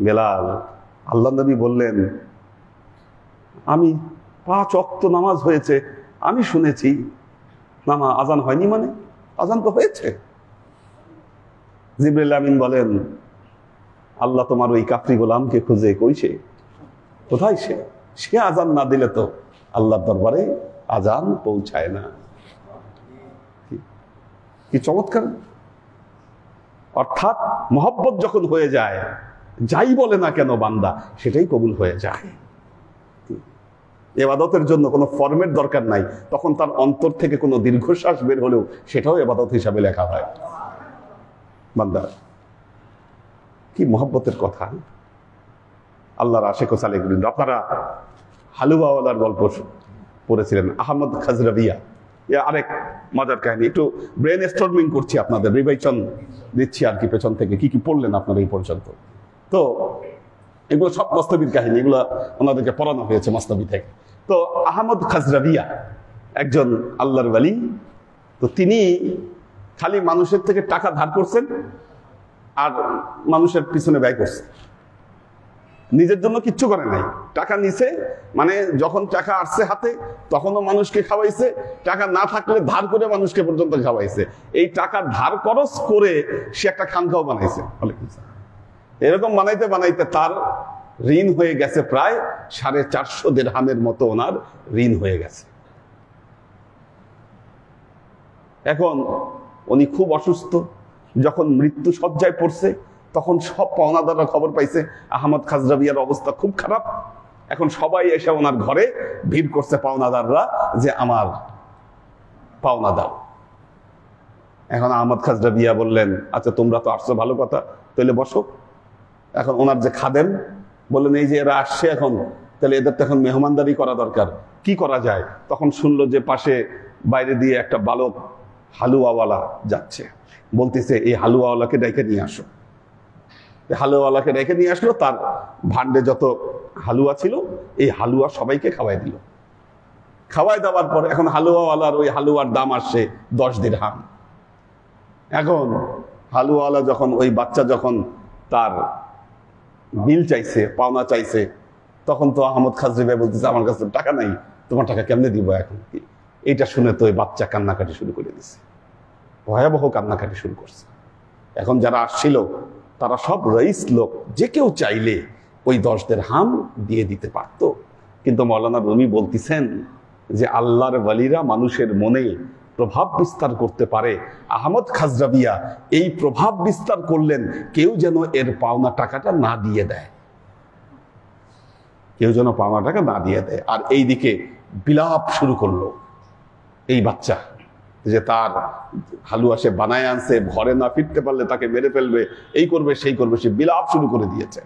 বেলাল, আল্লাহ নবী বললেন, আমি 5 ওয়াক্ত নামাজ হয়েছে, আমি শুনেছি, আজান হয়নি মানে? আজান তো হয়েছে। জিবরিল আমিন বলেন, আল্লাহ তোমার ওই কাফরি গোলামকে খুঁজে কইছে, কোথায় সে? সে আজান না দিলে তো আল্লাহর দরবারে আজান পৌঁছায় না। কি চমৎকার! অর্থাৎ মহব্বত যখন হয়ে যায়, যাই বলে না কেন বান্দা সেটাই কবুল হয়ে যায়। ইবাদতের জন্য কোনো ফর্মের দরকার নাই, তখন তার অন্তর থেকে কোনো দীর্ঘশ্বাস বের হলেও সেটাও ইবাদত হিসাবে লেখা হয়। বান্দা, কি মহব্বতের কথা! আল্লাহর আশিক ও সালেক। আপনারা হালুয়াওয়ালার গল্প পড়েছিলেন, আহমদ খাজরাবিয়া। আরেক মজার কাহিনী, একটু ব্রেন স্টর্মিং করছি, আপনাদের রিভাইশন দিচ্ছি আর কি, পেছন থেকে কি কি পড়লেন আপনারা এই পর্যন্ত। তো এগুলো সব মস্তবির কাহিনী, এগুলো ওনাদেরকে পড়ানো হয়েছে মস্তবি থেকে। তো আহমদ খাজরাবিয়া একজন আল্লাহর ওয়ালি। তো তিনি খালি মানুষের থেকে টাকা ধার করছেন আর মানুষের পিছনে ব্যয় করছে, নিজের জন্য কিচ্ছু করে নাই। টাকা নিছে মানে যখন টাকা আসছে হাতে তখনও মানুষকে খাওয়াইছে, টাকা না থাকলে ধার করে মানুষকে পর্যন্ত খাওয়াইছে। এই টাকা ধার খরচ করে সে একটা খানকাও বানাইছে। এরকম বানাইতে বানাইতে তার ঋণ হয়ে গেছে প্রায় 450 দিরহামের মতো ওনার ঋণ হয়ে গেছে। এখন উনি খুব অসুস্থ, যখন মৃত্যু শয্যায় পড়ছে তখন সব পাওনাদাররা খবর পাইছে আহমদ খাজরাবিয়ার অবস্থা খুব খারাপ। এখন সবাই এসে ওনার ঘরে ভিড় করছে পাওনাদাররা, যে আমার পাওনা দাও। এখন আহমদ খাজরাবিয়া বললেন, আচ্ছা তোমরা তো আসছো, ভালো কথা, তাহলে বসো। এখন ওনার যে খাদেম বললেন, এই যে এরা আসছে এখন, তাহলে এদের তো এখন মেহমানদারি করা দরকার, কি করা যায়? তখন শুনলো যে পাশে বাইরে দিয়ে একটা বালক হালুয়াওয়ালা যাচ্ছে, বলতেছে এই হালুয়াওয়ালাকে ডেকে নিয়ে আসো। হালুয়াওয়ালাকে ডেকে নিয়ে আসলো, তার ভান্ডে যত হালুয়া ছিল এই হালুয়া সবাইকে খাওয়াই দিল। খাওয়াই দেওয়ার পর এখন হালুয়াওয়ালার ওই হালুয়ার দাম আসছে 10 দিরহাম। এখন হালুয়াওয়ালা যখন ওই বাচ্চা যখন তার বিল চাইছে, পাওনা চাইছে, তখন তো আহমদ খাজরাবিয়া বলতেছে আমার কাছে টাকা নাই, তোমার টাকা কেমনে দিব এখন? এইটা শুনে তো ওই বাচ্চা কান্নাকাটি শুরু করে দিছে, ভয়াবহ কান্নাকাটি শুরু করছে। এখন যারা আসছিল তারা সব রইস লোক, যে কেউ চাইলে ওই 10 দিরহাম দিয়ে দিতে পারত। কিন্তু মাওলানা রুমি বলতেছেন যে আল্লাহর ওয়ালিরা মানুষের মনে প্রভাব বিস্তার করতে পারে। আহমদ খাজরাবিয়া এই প্রভাব বিস্তার করলেন, কেউ যেন এর পাওনা টাকাটা না দিয়ে দেয়, কেউ যেন পাওনা টাকা না দিয়ে দেয়। আর এইদিকে বিলাপ শুরু করলো এই বাচ্চা, যে তার হালুয়া সে বানায় আনছে, ঘরে না ফিরতে পারলে তাকে মেরে ফেলবে, এই করবে সেই করবে, সে বিলাপ শুরু করে দিয়েছে।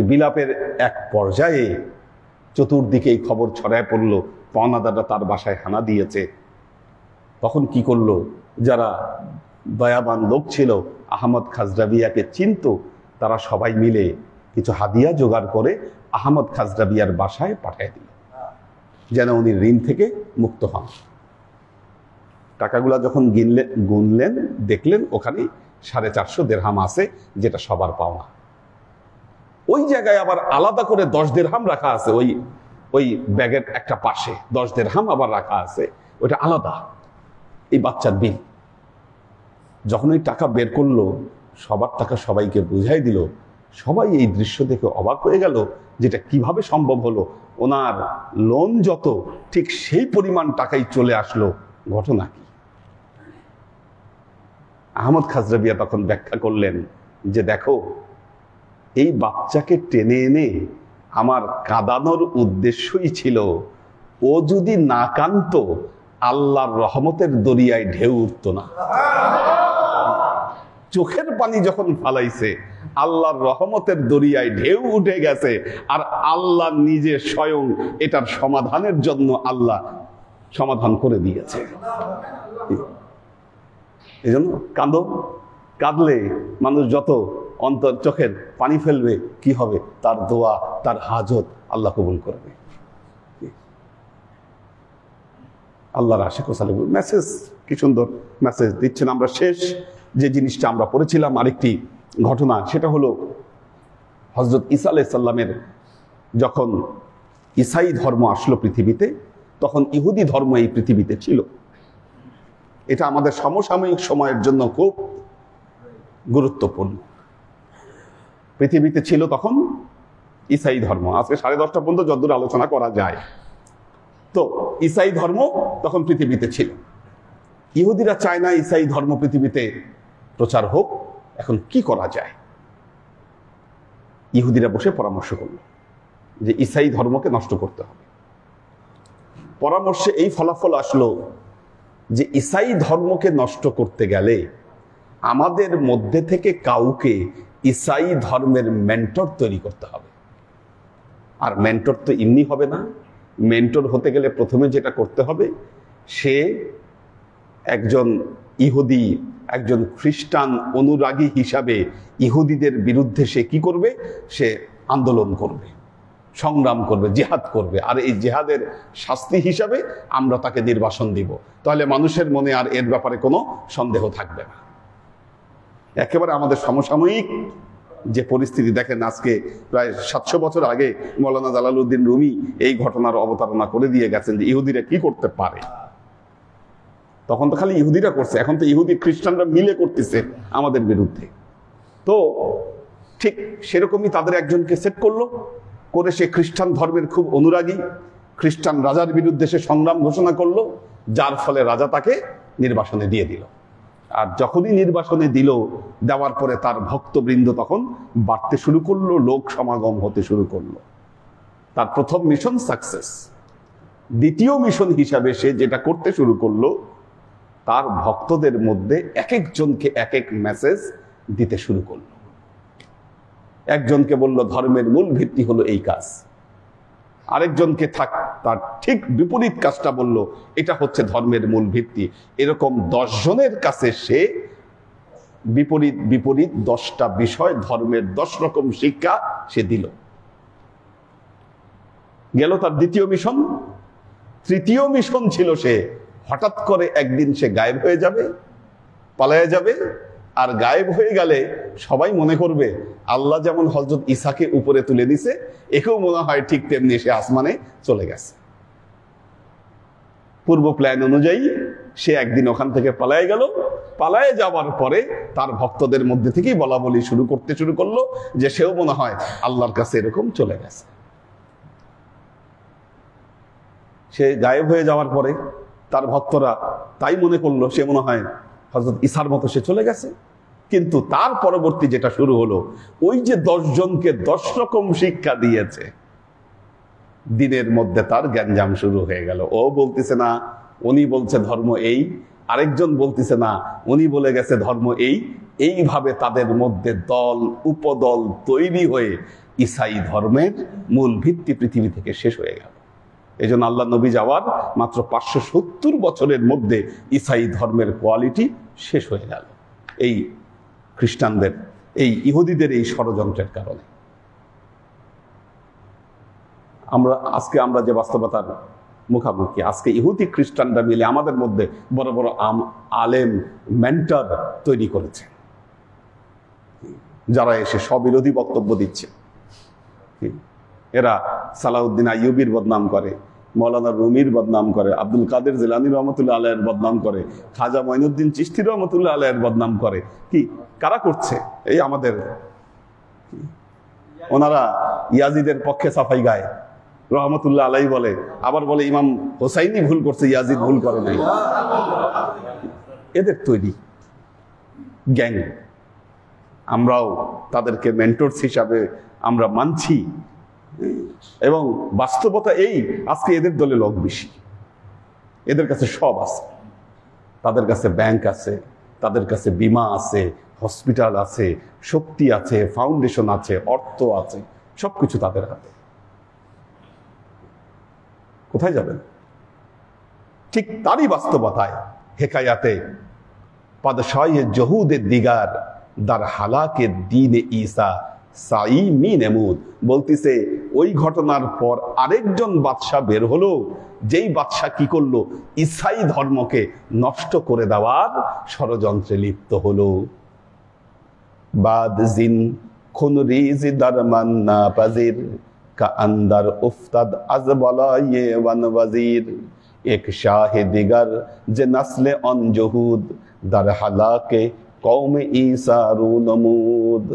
বিলাপের এক পর্যায়ে চতুর্দিকে এই খবর ছড়ায় পড়লো, পাওনাদাররা তার বাসায় হানা দিয়েছে। তখন কি করলো, যারা দয়াবান লোক ছিল আহমদ খাজরাবিয়াকে চিনত, তারা সবাই মিলে কিছু হাদিয়া জোগাড় করে আহমদ খাজরাবিয়ার বাসায় পাঠিয়ে দিল, যেন উনি ঋণ থেকে মুক্ত হন। টাকাগুলা যখন গুনলেন দেখলেন ওখানে 450 দিরহাম আছে, যেটা সবার পাওনা। ওই জায়গায় আবার আলাদা করে 10 দিরহাম রাখা আছে, ওই ব্যাগের একটা পাশে 10 দিরহাম আবার রাখা আছে, ওটা আলাদা, এই বাচ্চার বিল। যখন ওই টাকা বের করলো, সবার টাকা সবাইকে বুঝাই দিল, সবাই এই দৃশ্য দেখে অবাক হয়ে গেল, যেটা কিভাবে সম্ভব হলো। ওনার লোন যত, ঠিক সেই পরিমাণ টাকাই চলে আসলো। ঘটনা কি? আহমদ খাজরাবিয়া তখন ব্যাখ্যা করলেন যে দেখো, এই বাচ্চাকে টেনে এনে আমার কাঁদানোর উদ্দেশ্যই ছিল, ও যদি না কাঁদতো আল্লাহর রহমতের দরিয়ায় ঢেউ উঠতো না। চোখের পানি যখন ফালাইছে, আল্লাহর রহমতের দরিয়ায় ঢেউ উঠে গেছে, আর আল্লাহ নিজে স্বয়ং এটার সমাধানের জন্য আল্লাহ সমাধান করে দিয়েছে। এই জন্য কাঁদো, কাঁদলে মানুষ যত অন্তর চোখের পানি ফেলবে, কি হবে? তার দোয়া, তার হাজত আল্লাহ কবুল করবে। আল্লাহর আশিক ও সালেহ মেসেজ, কি সুন্দর মেসেজ দিচ্ছেন। আমরা শেষ যে জিনিসটা আমরা পড়েছিলাম, আরেকটি ঘটনা, সেটা হলো হযরত ঈসা আলাইহিস সালামের যখন ঈসাই ধর্ম আসলো পৃথিবীতে, তখন ইহুদি ধর্ম এই পৃথিবীতে ছিল। এটা আমাদের সমসাময়িক সময়ের জন্য খুব গুরুত্বপূর্ণ। পৃথিবীতে ছিল তখন ঈসাই ধর্ম। আজকে 10:30 পর্যন্ত যতদূর আলোচনা করা যায়, তো ঈসাই ধর্ম তখন পৃথিবীতে ছিল। ইহুদিরা চায় না ঈসাই ধর্ম পৃথিবীতে প্রচার হোক। এখন কি করা যায়? ইহুদিরা বসে পরামর্শ করল যে ঈসাই ধর্মকে নষ্ট করতে হবে। পরামর্শে এই ফলাফল আসলো যে ঈসাই ধর্মকে নষ্ট করতে গেলে আমাদের মধ্যে থেকে কাউকে ঈসাই ধর্মের মেন্টর তৈরি করতে হবে। আর মেন্টর তো এমনি হবে না। মেন্টর হতে গেলে প্রথমে যেটা করতে হবে, সে একজন ইহুদি, একজন খ্রিস্টান অনুরাগী হিসাবে ইহুদিদের বিরুদ্ধে সে কি করবে? সে আন্দোলন করবে, সংগ্রাম করবে, জিহাদ করবে। আর এই জিহাদের শাস্তি হিসাবে আমরা তাকে নির্বাসন দিব। তাহলে মানুষের মনে আর এর ব্যাপারে কোনো সন্দেহ থাকবে না। একেবারে আমাদের সমসাময়িক যে পরিস্থিতি দেখেন, আজকে প্রায় 700 বছর আগে মৌলানা জালালউদ্দিন রুমি এই ঘটনার অবতারণা করে দিয়ে গেছেন যে ইহুদিরা কি করতে পারে। তখন তো খালি ইহুদিরা করছে, এখন তো ইহুদি খ্রিস্টানরা মিলে করতেছে আমাদের বিরুদ্ধে। তো ঠিক সেরকমই তাদের একজনকে সেট করলো, করে সে খ্রিস্টান ধর্মের খুব অনুরাগী, খ্রিস্টান রাজার বিরুদ্ধে সে সংগ্রাম ঘোষণা করলো, যার ফলে রাজা তাকে নির্বাসনে দিয়ে দিল। আর যখনই নির্বাসনে দিল, দেওয়ার পরে তার ভক্তবৃন্দ তখন বাড়তে শুরু করলো, লোক সমাগম হতে শুরু করলো। তার প্রথম মিশন সাকসেস। দ্বিতীয় মিশন হিসাবে সে যেটা করতে শুরু করলো, তার ভক্তদের মধ্যে এক একজনকে এক এক মেসেজ দিতে শুরু করলো। একজনকে বলল ধর্মের মূল ভিত্তি হলো এই কাজ, আরেকজনকে তার ঠিক বিপরীত কাজটা বলল, এটা হচ্ছে ধর্মের মূল ভিত্তি। এরকম 10 জনের কাছে সে বিপরীত বিপরীত 10টা বিষয়, ধর্মের 10 রকম শিক্ষা সে দিল। গেল তার দ্বিতীয় মিশন। তৃতীয় মিশন ছিল সে হঠাৎ করে একদিন সে গায়েব হয়ে যাবে, পালায়ে যাবে। আর গায়েব হয়ে গেলে সবাই মনে করবে আল্লাহ যেমন হযরত ঈসাকে উপরে তুলে দিছে, একেও মনে হয় ঠিক তেমনি সে আসমানে চলে গেছে। পূর্ব প্ল্যান অনুযায়ী সে একদিন ওখান থেকে পালায়ে গেল। পালায়ে যাওয়ার পরে তার ভক্তদের মধ্যে থেকেই বলা বলি করতে শুরু করলো যে সেও মনে হয় আল্লাহর কাছে এরকম চলে গেছে। সে গায়েব হয়ে যাওয়ার পরে তার ভক্তরা তাই মনে করলো সে মনে হয় হযরত ঈসার মতো সে চলে গেছে। কিন্তু তার পরবর্তী যেটা শুরু হলো, ওই যে 10 জনকে 10 রকম শিক্ষা দিয়েছে, দিনের মধ্যে তার গ্যাঞ্জাম শুরু হয়ে গেল। ও বলতেছে না উনি বলছে ধর্ম এই, আরেকজন বলতেছে না উনি বলে গেছে ধর্ম এই। এইভাবে তাদের মধ্যে দল উপদল তৈরি হয়ে ঈসাই ধর্মের মূল ভিত্তি পৃথিবী থেকে শেষ হয়ে গেল। এই জন্য আল্লাহ নবী যাওয়ার মাত্র 570 বছরের মধ্যে ঈসাই ধর্মের কোয়ালিটি শেষ হয়ে গেল, এই খ্রিস্টানদের, এই ইহুদিদের এই ষড়যন্ত্রের কারণে। আজকে আমরা যে বাস্তবতার মুখামুখি। আজকে ইহুদি খ্রিস্টানরা মিলে আমাদের মধ্যে বড় বড় আলেম মেন্টর তৈরি করেছে, যারা এসে স্ববিরোধী বক্তব্য দিচ্ছে। এরা সালাউদ্দিন আইয়ুবীর বদনাম করে, মৌলানা রুমির বদনাম করে, আব্দুল কাদের জিলানী রহমতুল্লাহ আলাইহির বদনাম করে, খাজা মঈনুদ্দিন চিশতি রহমতুল্লাহ আলাইহির বদনাম করে। কি কারা করছে? এই আমাদের, ওনারা ইয়াজিদের পক্ষে সাফাই গায়, রহমতুল্লাহ আলাইহি বলে, আবার বলে ইমাম হোসাইনি ভুল করছে, ইয়াজিদ ভুল করে নাই। এদের তৈরি গ্যাং। আমরাও তাদেরকে মেন্টরস হিসাবে আমরা মানছি, এবং বাস্তবতা এই, আজকে এদের দলে লোক বেশি, এদের কাছে সব আছে, তাদের কাছে ব্যাংক আছে, তাদের কাছে বিমা আছে, হসপিটাল আছে, শক্তি আছে, ফাউন্ডেশন আছে, অর্থ আছে, সবকিছু তাদের হাতে। কোথায় যাবেন? ঠিক তারই বাস্তবতায় হেকায়াতে পাদশাহে জহুদে দিগার দার হালাকে দিনে ঈসা সাই মি নেমুদ বলতিছে, ওই ঘটনার পর আরেকজন বাদশাহ বের হলো, যেই বাদশাহ কি করলো? ঈসাই ধর্মকে নষ্ট করে দেওয়ার ষড়যন্ত্রে লিপ্ত হলো। বাদ জিন খুন রিজ দারমান না পাজির কা আন্দার উফতাদ আজ বলা ইয়ে ওয়ান ওয়াজির এক শাহে দিগার যে নসলে অন জহুদ দার হালাকে কৌমে ঈসা রু নমুদ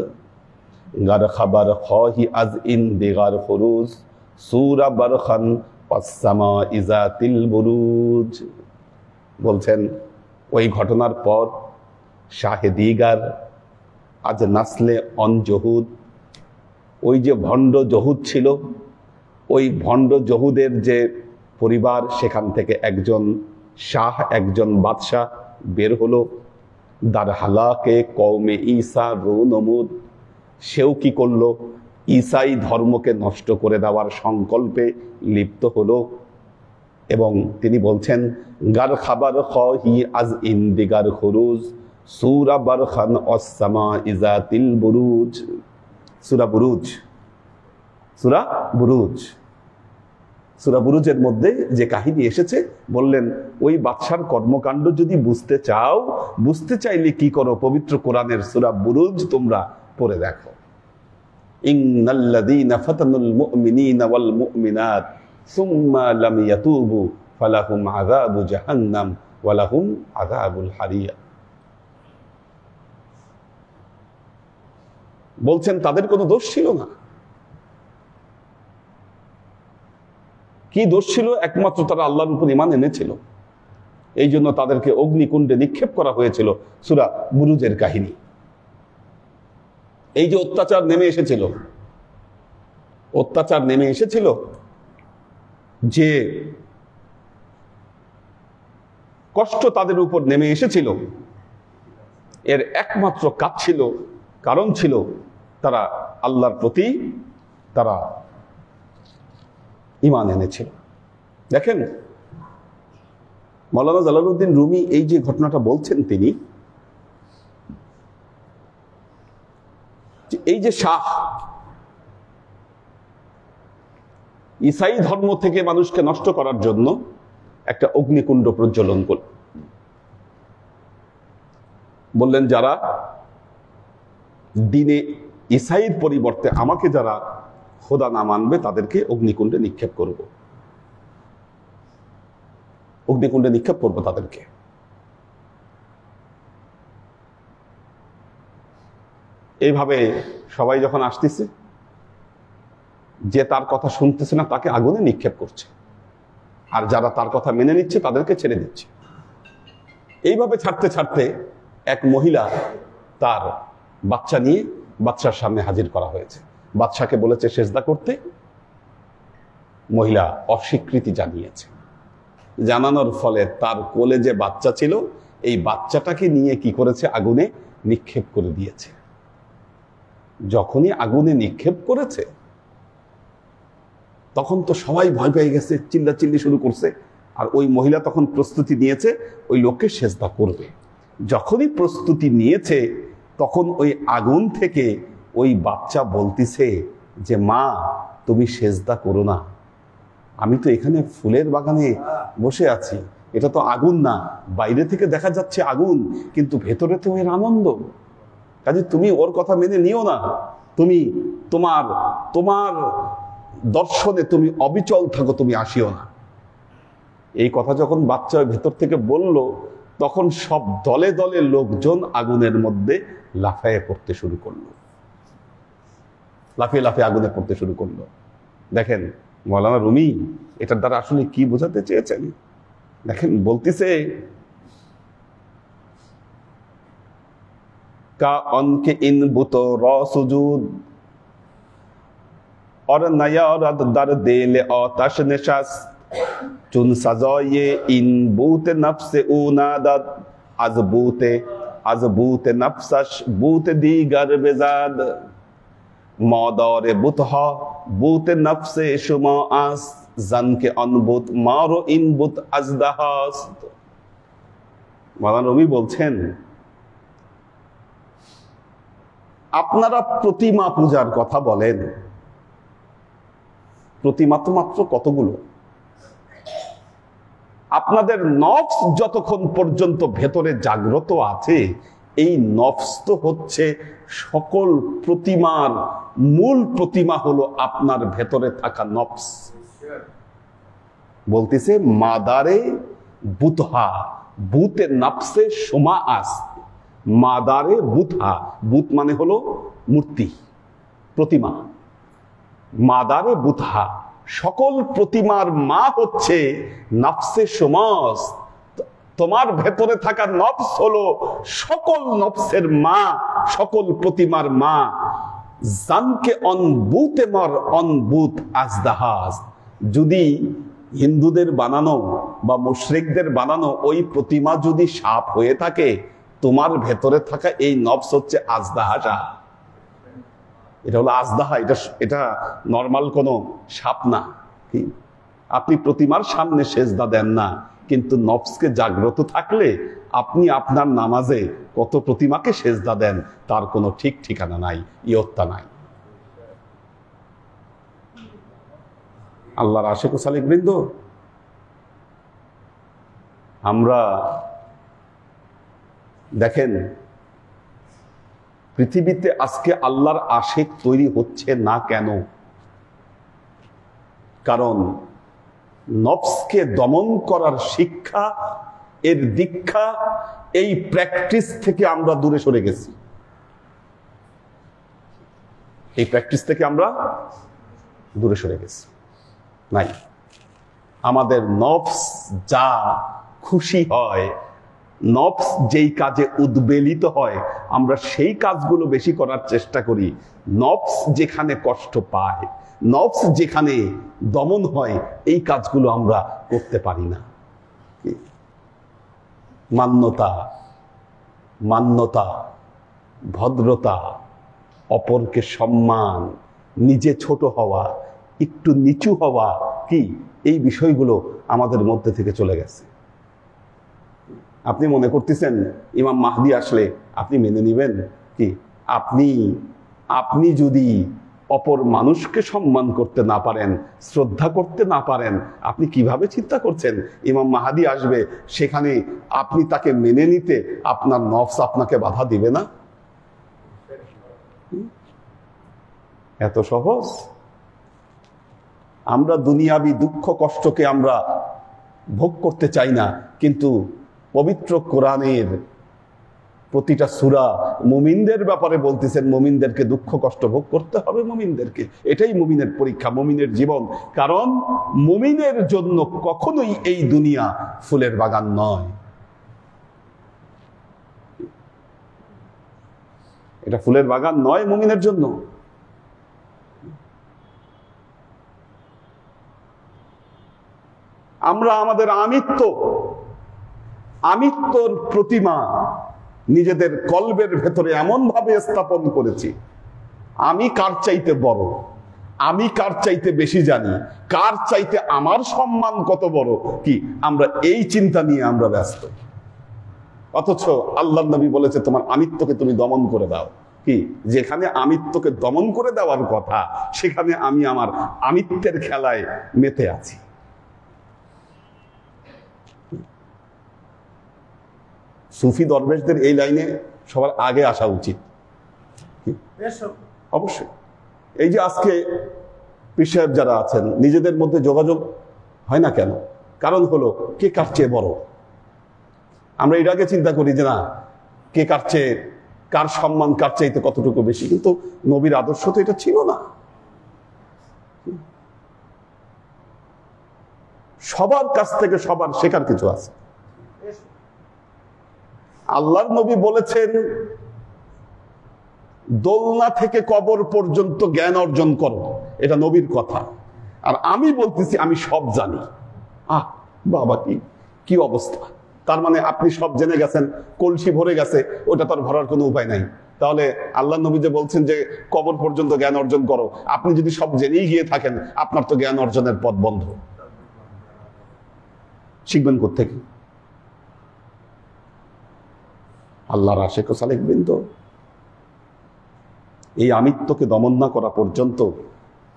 গার খবর খাহি আজ ইন দিগার খুরুজ সূরা বরখান পাসসামা ইজাতিল বুরুজ। বলছেন ওই ঘটনার পর শাহে দিগার আজ নাসলে অন জহুদ, ওই যে ভণ্ড জহুদ ছিল, ওই ভণ্ড জহুদের যে পরিবার, সেখান থেকে একজন শাহ, একজন বাদশাহ বের হলো। দার হালাকে কওমে ঈসা রু নমুদ, সেও কি করলো? ঈসাই ধর্মকে নষ্ট করে দেওয়ার সংকল্পে লিপ্ত হলো। এবং তিনি বলছেন, গার খাবার খাহি আজ ইন্দিগার খুরুজ সূরা বরখান অসসামা ইজাতিল বুরুজ। সূরা বুরুজ, সূরা বুরুজ, সূরা বুরুজের মধ্যে যে কাহিনী এসেছে, বললেন ওই বাদশার কর্মকাণ্ড যদি বুঝতে চাও, বুঝতে চাইলে কি করো? পবিত্র কোরআনের সূরা বুরুজ তোমরা পড়ে দেখো। ইন্নাল্লাযীনা ফাতানুল মুমিনিনা ওয়াল মুমিনাত সুম্মা লাম ইয়াতুবু ফালাহুম আযাবু জাহান্নাম ওয়া লাহুম আযাবুল হারিয়া। বলছেন তাদের কোনো দোষ ছিল না। কি দোষ ছিল? একমাত্র তারা আল্লাহর উপর ঈমান এনেছিল, এই জন্য তাদেরকে অগ্নিকুণ্ডে নিক্ষেপ করা হয়েছিল। সূরা বুরুজের কাহিনী। এই যে অত্যাচার নেমে এসেছিল, অত্যাচার নেমে এসেছিল, যে কষ্ট তাদের উপর নেমে এসেছিল, এর একমাত্র কাজ ছিল, কারণ ছিল তারা আল্লাহর প্রতি তারা ঈমান এনেছিল। দেখেন মাওলানা জালালউদ্দিন রুমি এই যে ঘটনাটা বলছেন, তিনি এই যে শাহ ঈসাই ধর্ম থেকে মানুষকে নষ্ট করার জন্য একটা অগ্নিকুণ্ড প্রজ্বলন করল। বললেন যারা দিনে ঈসাইয়ের পরিবর্তে আমাকে যারা খোদা না মানবে, তাদেরকে অগ্নিকুণ্ডে নিক্ষেপ করব, অগ্নিকুণ্ডে নিক্ষেপ করব তাদেরকে। এইভাবে সবাই যখন আসতেছে, যে তার কথা শুনতেছে না তাকে আগুনে নিক্ষেপ করছে, আর যারা তার কথা মেনে নিচ্ছে তাদেরকে ছেড়ে দিচ্ছে। এইভাবে ছাড়তে ছাড়তে এক মহিলা তার বাচ্চা নিয়ে বাদশার সামনে হাজির করা হয়েছে। বাদশাকে বলেছে সেজদা করতে, মহিলা অস্বীকৃতি জানিয়েছে। জানানোর ফলে তার কোলে যে বাচ্চা ছিল, এই বাচ্চাটাকে নিয়ে কি করেছে? আগুনে নিক্ষেপ করে দিয়েছে। যখনই আগুনে নিক্ষেপ করেছে, তখন তো সবাই ভয় পেয়ে গেছে, চিল্লাচিল্লি শুরু করছে। আর ওই মহিলা তখন প্রস্তুতি নিয়েছে ওই লোককে সেজদা করবে। যখনই প্রস্তুতি নিয়েছে, তখন ওই আগুন থেকে ওই বাচ্চা বলতিছে যে মা, তুমি সেজদা করো না, আমি তো এখানে ফুলের বাগানে বসে আছি, এটা তো আগুন না, বাইরে থেকে দেখা যাচ্ছে আগুন, কিন্তু ভেতরে তো এর আনন্দ। কাজে তুমি ওর কথা মেনে নিও না, তুমি তোমার তোমার দর্শনে তুমি অবিচল থাকো, তুমি আসিও না। এই কথা যখন বাচ্চা ভেতর থেকে বলল, তখন সব দলে দলে লোকজন আগুনের মধ্যে লাফায়ে পড়তে শুরু করলো, লাফিয়ে লাফিয়ে আগুনে পড়তে শুরু করলো। দেখেন মৌলানা রুমি এটার দ্বারা আসলে কি বোঝাতে চেয়েছেন, দেখেন বলতেছে का उनके इन बुतो रो सुजूद और नया रद दर देले आतश नशास चुन सजाए इन बूत नफ्स ऊनादत आज बूत नफ्सश बूत दीगर बेजाद मौदौर बुतहा बूत नफ्स शुमा आस जन के अनबुत मारो इन बुत अजदहास्त। मौलाना रूमी বলছেন আপনারা প্রতিমা পূজার কথা বলেন, প্রতিমা তো মাত্র কতগুলো। আপনাদের নফস যতক্ষণ পর্যন্ত ভেতরে জাগ্রত আছে, এই নফস তো হচ্ছে সকল প্রতিমার মূল প্রতিমা হলো আপনার ভেতরে থাকা নফস। বলতেছে মাদারে বুতহা বুতে নফসে সোমা আস, মাদারে বুতহা, বুত মানে হলো মূর্তি, প্রতিমা। মাদারে বুতহা, সকল প্রতিমার মা হচ্ছে নফসে সমাস, তোমার ভেতরে থাকা নফস হলো সকল নফসের মা, সকল প্রতিমার মা। জানকে অনবুতে মার অনবুত আজদাহাজ, যদি হিন্দুদের বানানো বা মুশরিকদের বানানো ওই প্রতিমা যদি সাপ হয়ে থাকে, তোমার ভেতরে থাকা এই নফস হচ্ছে আজদাহাটা, এটা হলো আজদাহা, এটা নর্মাল কোনো সাপ না। কি আপনি প্রতিমার সামনে সেজদা দেন না, কিন্তু নফসকে জাগ্রত থাকলে আপনি আপনার নামাজে কত প্রতিমাকে সেজদা দেন তার কোনো ঠিক ঠিকানা নাই, ইয়ত্তা নাই। আল্লাহর আশিক ও সালিক বৃন্দ, আমরা দেখেন পৃথিবীতে আজকে আল্লাহর আশিক তৈরি হচ্ছে না কেন? কারণ নফসকে দমন করার শিক্ষা, এর দীক্ষা, এই প্র্যাকটিস থেকে আমরা দূরে সরে গেছি। এই প্র্যাকটিস থেকে আমরা দূরে সরে গেছি। নাই, আমাদের নফস যা খুশি হয়, নফস যেই কাজে উদ্বেলিত হয়, আমরা সেই কাজগুলো বেশি করার চেষ্টা করি। নফস যেখানে কষ্ট পায়, নফস যেখানে দমন হয়, এই কাজগুলো আমরা করতে পারি না। মান্যতা, মান্যতা, ভদ্রতা, অপরকে সম্মান, নিজে ছোট হওয়া, একটু নিচু হওয়া, কি এই বিষয়গুলো আমাদের মধ্যে থেকে চলে গেছে। আপনি মনে করতেছেন ইমাম মাহদি আসলে আপনি মেনে নেবেন? কি আপনি যদি অপর মানুষকে সম্মান করতে না পারেন, শ্রদ্ধা করতে না পারেন, আপনি কিভাবে চিন্তা করছেন ইমাম মাহদি আসবে, সেখানে আপনি তাকে মেনে নিতে আপনার নফস আপনাকে বাধা দিবে না? এত সহজ? আমরা দুনিয়াবি দুঃখ কষ্টকে আমরা ভোগ করতে চাই না, কিন্তু পবিত্র কোরআনের প্রতিটা সূরা মুমিনদের ব্যাপারে বলতেছেন, মুমিনদেরকে দুঃখ কষ্ট ভোগ করতে হবে, মুমিনদেরকে। এটাই মুমিনের পরীক্ষা, মুমিনের জীবন। কারণ মুমিনের জন্য কখনোই এই দুনিয়া ফুলের বাগান নয়। এটা ফুলের বাগান নয় মুমিনের জন্য। আমরা আমাদের আমিত্বর প্রতিমা নিজেদের কলবের ভেতরে এমন ভাবে স্থাপন করেছি, আমি কার চাইতে বড়, আমি কার চাইতে বেশি জানি, কার চাইতে আমার সম্মান কত বড়, কি আমরা এই চিন্তা নিয়ে আমরা ব্যস্ত। অথচ আল্লাহর নবী বলেছে তোমার আমিত্বকে তুমি দমন করে দাও। কি যেখানে আমিত্বকে দমন করে দেওয়ার কথা, সেখানে আমি আমার আমিত্বের খেলায় মেতে আছি। সুফি দরবেশদের এই লাইনে সবার আগে আসা উচিত। অবশ্যই এই যে আজকে পীর সাহেব যারা আছেন নিজেদের মধ্যে যোগাযোগ হয় না কেন? কারণ হলো কে কার চেয়ে বড়। আমরা এর আগে চিন্তা করি যে না কে কার চেয়ে, কার সম্মান কার চাইতে কতটুকু বেশি, কিন্তু নবীর আদর্শ তো এটা ছিল না। সবার কাছ থেকে সবার শেখার কিছু আছে। আল্লাহর নবী বলেছেন দোলনা থেকে কবর পর্যন্ত জ্ঞান অর্জন করো, এটা নবীর কথা। আর আমি বলতেছি আমি সব জানি। বাবা কি অবস্থা! তার মানে আপনি সব জেনে গেছেন, কলসি ভরে গেছে, ওটা তার ভরার কোনো উপায় নাই। তাহলে আল্লাহ নবী যে বলছেন যে কবর পর্যন্ত জ্ঞান অর্জন করো, আপনি যদি সব জেনেই গিয়ে থাকেন আপনার তো জ্ঞান অর্জনের পথ বন্ধ। শিখবেন কোত্থেকে? আল্লাহর আশিক ও সালেক বৃন্দ, এই আমিত্বকে দমন না করা পর্যন্ত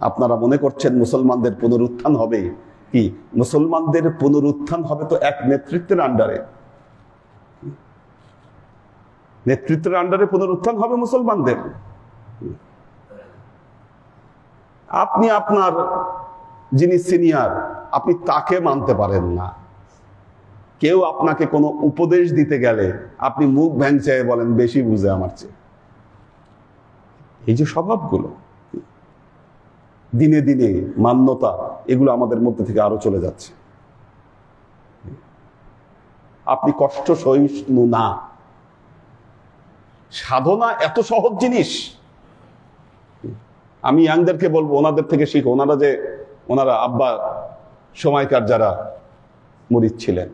আপনারা মনে করছেন মুসলমানদের পুনরুত্থান হবে? কি মুসলমানদের পুনরুত্থান হবে তো এক নেতৃত্বের আন্ডারে। নেতৃত্বের আন্ডারে পুনরুত্থান হবে মুসলমানদের। আপনি আপনার যিনি সিনিয়র আপনি তাকে মানতে পারেন না। কেউ আপনাকে কোনো উপদেশ দিতে গেলে আপনি মুখ ভ্যাংচায় বলেন বেশি বুঝে আমার চেয়ে। এই যে স্বভাবগুলো দিনে দিনে মান্যতা, এগুলো আমাদের মধ্যে থেকে আরো চলে যাচ্ছে। আপনি কষ্ট সহিষ্ণু না। সাধনা এত সহজ জিনিস। আমি ইয়াংদেরকে বলবো ওনাদের থেকে শিখো। ওনারা আব্বা সময়কার যারা মুরিদ ছিলেন,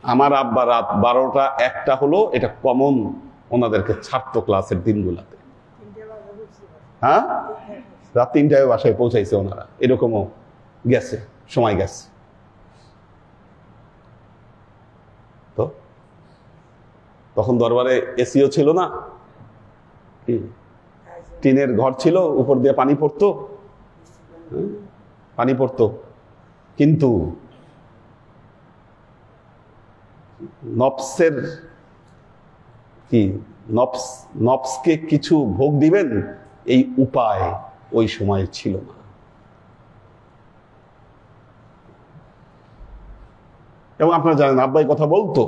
আমার আব্বা রাত 12টা 1টা হলো এটা কমন ওনাদেরকে ছাড়তো ক্লাসের দিনগুলাতে। হ্যাঁ, রাত 3টায় বাসায় পৌঁছাইছে ওনারা, এরকমও গেছে, সময় গেছে। তো তখন দরবারে এসিও ছিল না, টিনের ঘর ছিল, উপর দিয়ে পানি পড়তো। কিন্তু নফসের কি নফসকে কিছু ভোগ দিবেন এই উপায় ওই সময় ছিল না। এবং আপনারা জানেন আব্বাই কথা বলতো,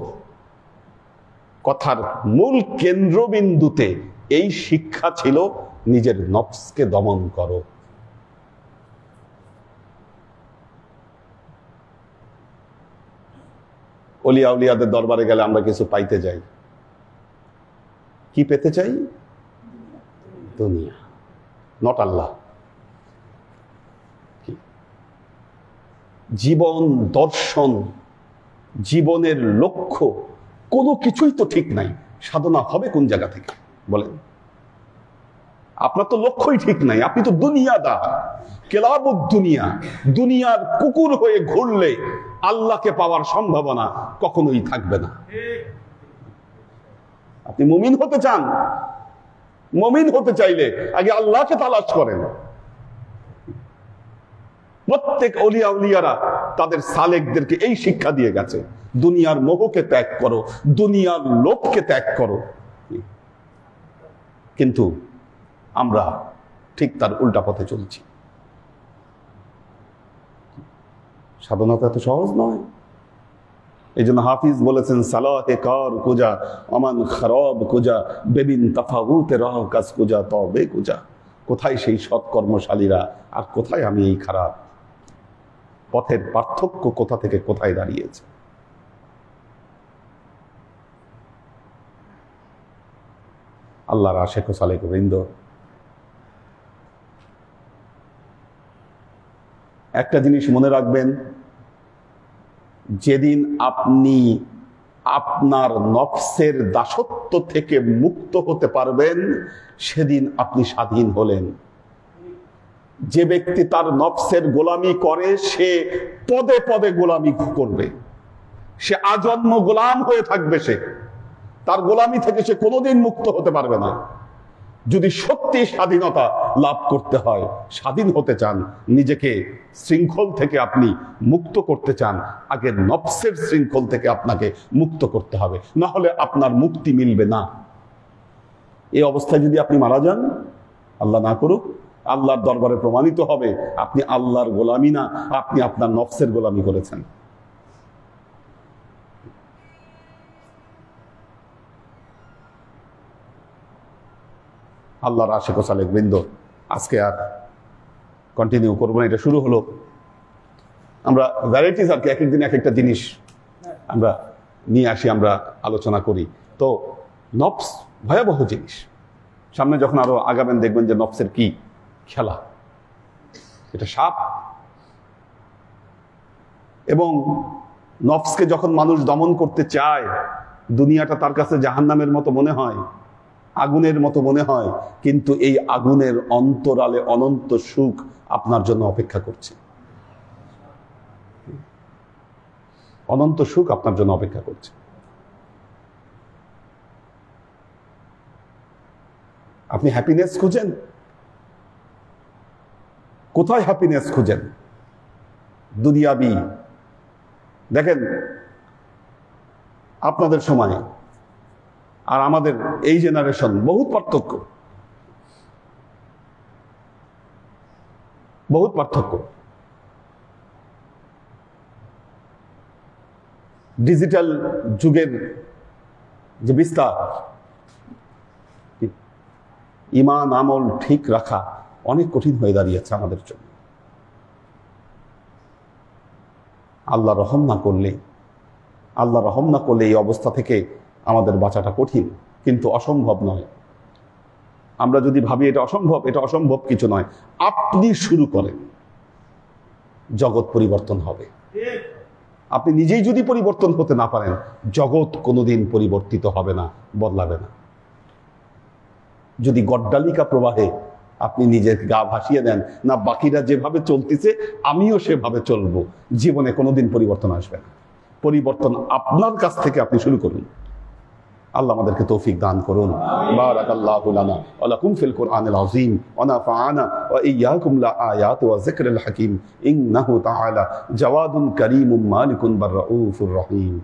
কথার মূল কেন্দ্রবিন্দুতে এই শিক্ষা ছিল নিজের নফসকে দমন করো। অলিয়া উলিয়াদের দরবারে গেলে আমরা কিছু পাইতে যাই, কি পেতে চাই? দুনিয়া, নট আল্লাহ। জীবন দর্শন, জীবনের লক্ষ্য কোনো কিছুই তো ঠিক নাই। সাধনা হবে কোন জায়গা থেকে বলেন? আপনার তো লক্ষ্যই ঠিক নাই, আপনি তো দুনিয়াদার, কেলাবুদ দুনিয়া। দুনিয়ার কুকুর হয়ে ঘুরলে আল্লাহকে পাওয়ার সম্ভাবনা কখনোই থাকবে না। আপনি মুমিন হতে চান, মুমিন হতে চাইলে আগে আল্লাহকে তালাশ করেন। প্রত্যেক অলিয়া উলিয়ারা তাদের সালেকদেরকে এই শিক্ষা দিয়ে গেছে, দুনিয়ার মোহকে ত্যাগ করো, দুনিয়ার লোভকে ত্যাগ করো। কিন্তু আমরা ঠিক তার উল্টা পথে চলছি। সাধনা তো এত সহজ নয়। এই জন্য হাফিজ বলেছেন, সালাতে কার কুজা আমান খারাব কুজা বেবিন তাফাউতে রহ কাজ কুজা তবে কুজা। কোথায় সেই সৎকর্মশালীরা আর কোথায় আমি এই খারাপ? পথের পার্থক্য কোথা থেকে কোথায় দাঁড়িয়েছে। আল্লাহর আশিক ও সালেক বৃন্দ, একটা জিনিস মনে রাখবেন, যেদিন আপনি আপনার নফসের দাসত্ব থেকে মুক্ত হতে পারবেন সেদিন আপনি স্বাধীন হলেন। যে ব্যক্তি তার নফসের গোলামি করে সে পদে পদে গোলামি করবে, সে আজন্ম গোলাম হয়ে থাকবে। সে তার গোলামি থেকে সে কোনোদিন মুক্ত হতে পারবে না। যদি সত্যি স্বাধীনতা লাভ করতে হয়, স্বাধীন হতে চান, নিজেকে শৃঙ্খল থেকে আপনি মুক্ত করতে চান, আগে নফসের শৃঙ্খল থেকে আপনাকে মুক্ত করতে হবে, না হলে আপনার মুক্তি মিলবে না। এই অবস্থায় যদি আপনি মারা যান, আল্লাহ না করুক, আল্লাহর দরবারে প্রমাণিত হবে আপনি আল্লাহর গোলামি না, আপনি আপনার নফসের গোলামি করেছেন। আল্লাহর আশিক ও সালেক বৃন্দ, আজকে আর কন্টিনিউ করবো না, এটা শুরু হলো। আমরা ভ্যারাইটিস আর কি, এক একদিন এক একটা জিনিস আমরা নিয়ে আসি, আমরা আলোচনা করি। তো নফস ভয়াবহ জিনিস, সামনে যখন আরো আগাবেন দেখবেন যে নফসের কি খেলা, এটা সাপ। এবং নফসকে যখন মানুষ দমন করতে চায়, দুনিয়াটা তার কাছে জাহান্নামের মতো মনে হয়, আগুনের মতো মনে হয়, কিন্তু এই আগুনের অন্তরালে অনন্ত সুখ আপনার জন্য অপেক্ষা করছে। অনন্ত সুখ আপনার জন্য অপেক্ষা করছে। আপনি হ্যাপিনেস খুঁজেন, কোথায় হ্যাপিনেস খুঁজেন? দুনিয়াবি। দেখেন, আপনাদের সময় আর আমাদের এই জেনারেশন বহুত পার্থক্য, বহুত পার্থক্য। ডিজিটাল যুগের যে বিস্তার, ঈমান আমল ঠিক রাখা অনেক কঠিন হয়ে দাঁড়িয়েছে আমাদের জন্য। আল্লাহ রহম না করলে এই অবস্থা থেকে আমাদের বাঁচাটা কঠিন, কিন্তু অসম্ভব নয়। আমরা যদি ভাবি এটা অসম্ভব কিছু নয়। আপনি শুরু করেন, জগৎ পরিবর্তন হবে। আপনি নিজেই যদি পরিবর্তন হতে না পারেন, জগৎ কোনোদিন পরিবর্তিত হবে না, বদলাবে না। যদি গড্ডালিকা প্রবাহে আপনি নিজের গা ভাসিয়ে দেন, না বাকিরা যেভাবে চলতেছে আমিও সেভাবে চলবো, জীবনে কোনোদিন পরিবর্তন আসবে না। পরিবর্তন আপনার কাছ থেকে আপনি শুরু করুন। আল্লাহ আমাদেরকে তৌফিক দান করুন। বারাকাল্লাহু লানা ওয়া লাকুম ফিল কুরআনিল আযীম ওয়া নাফা'ানা ওয়া ইয়্যাকুম লা আয়াতি ওয়া যিকরিল হাকীম ইন্নাহু তাআলা জাওয়াদুন কারীমুম মালিকুন বাররাউফুর রহিম।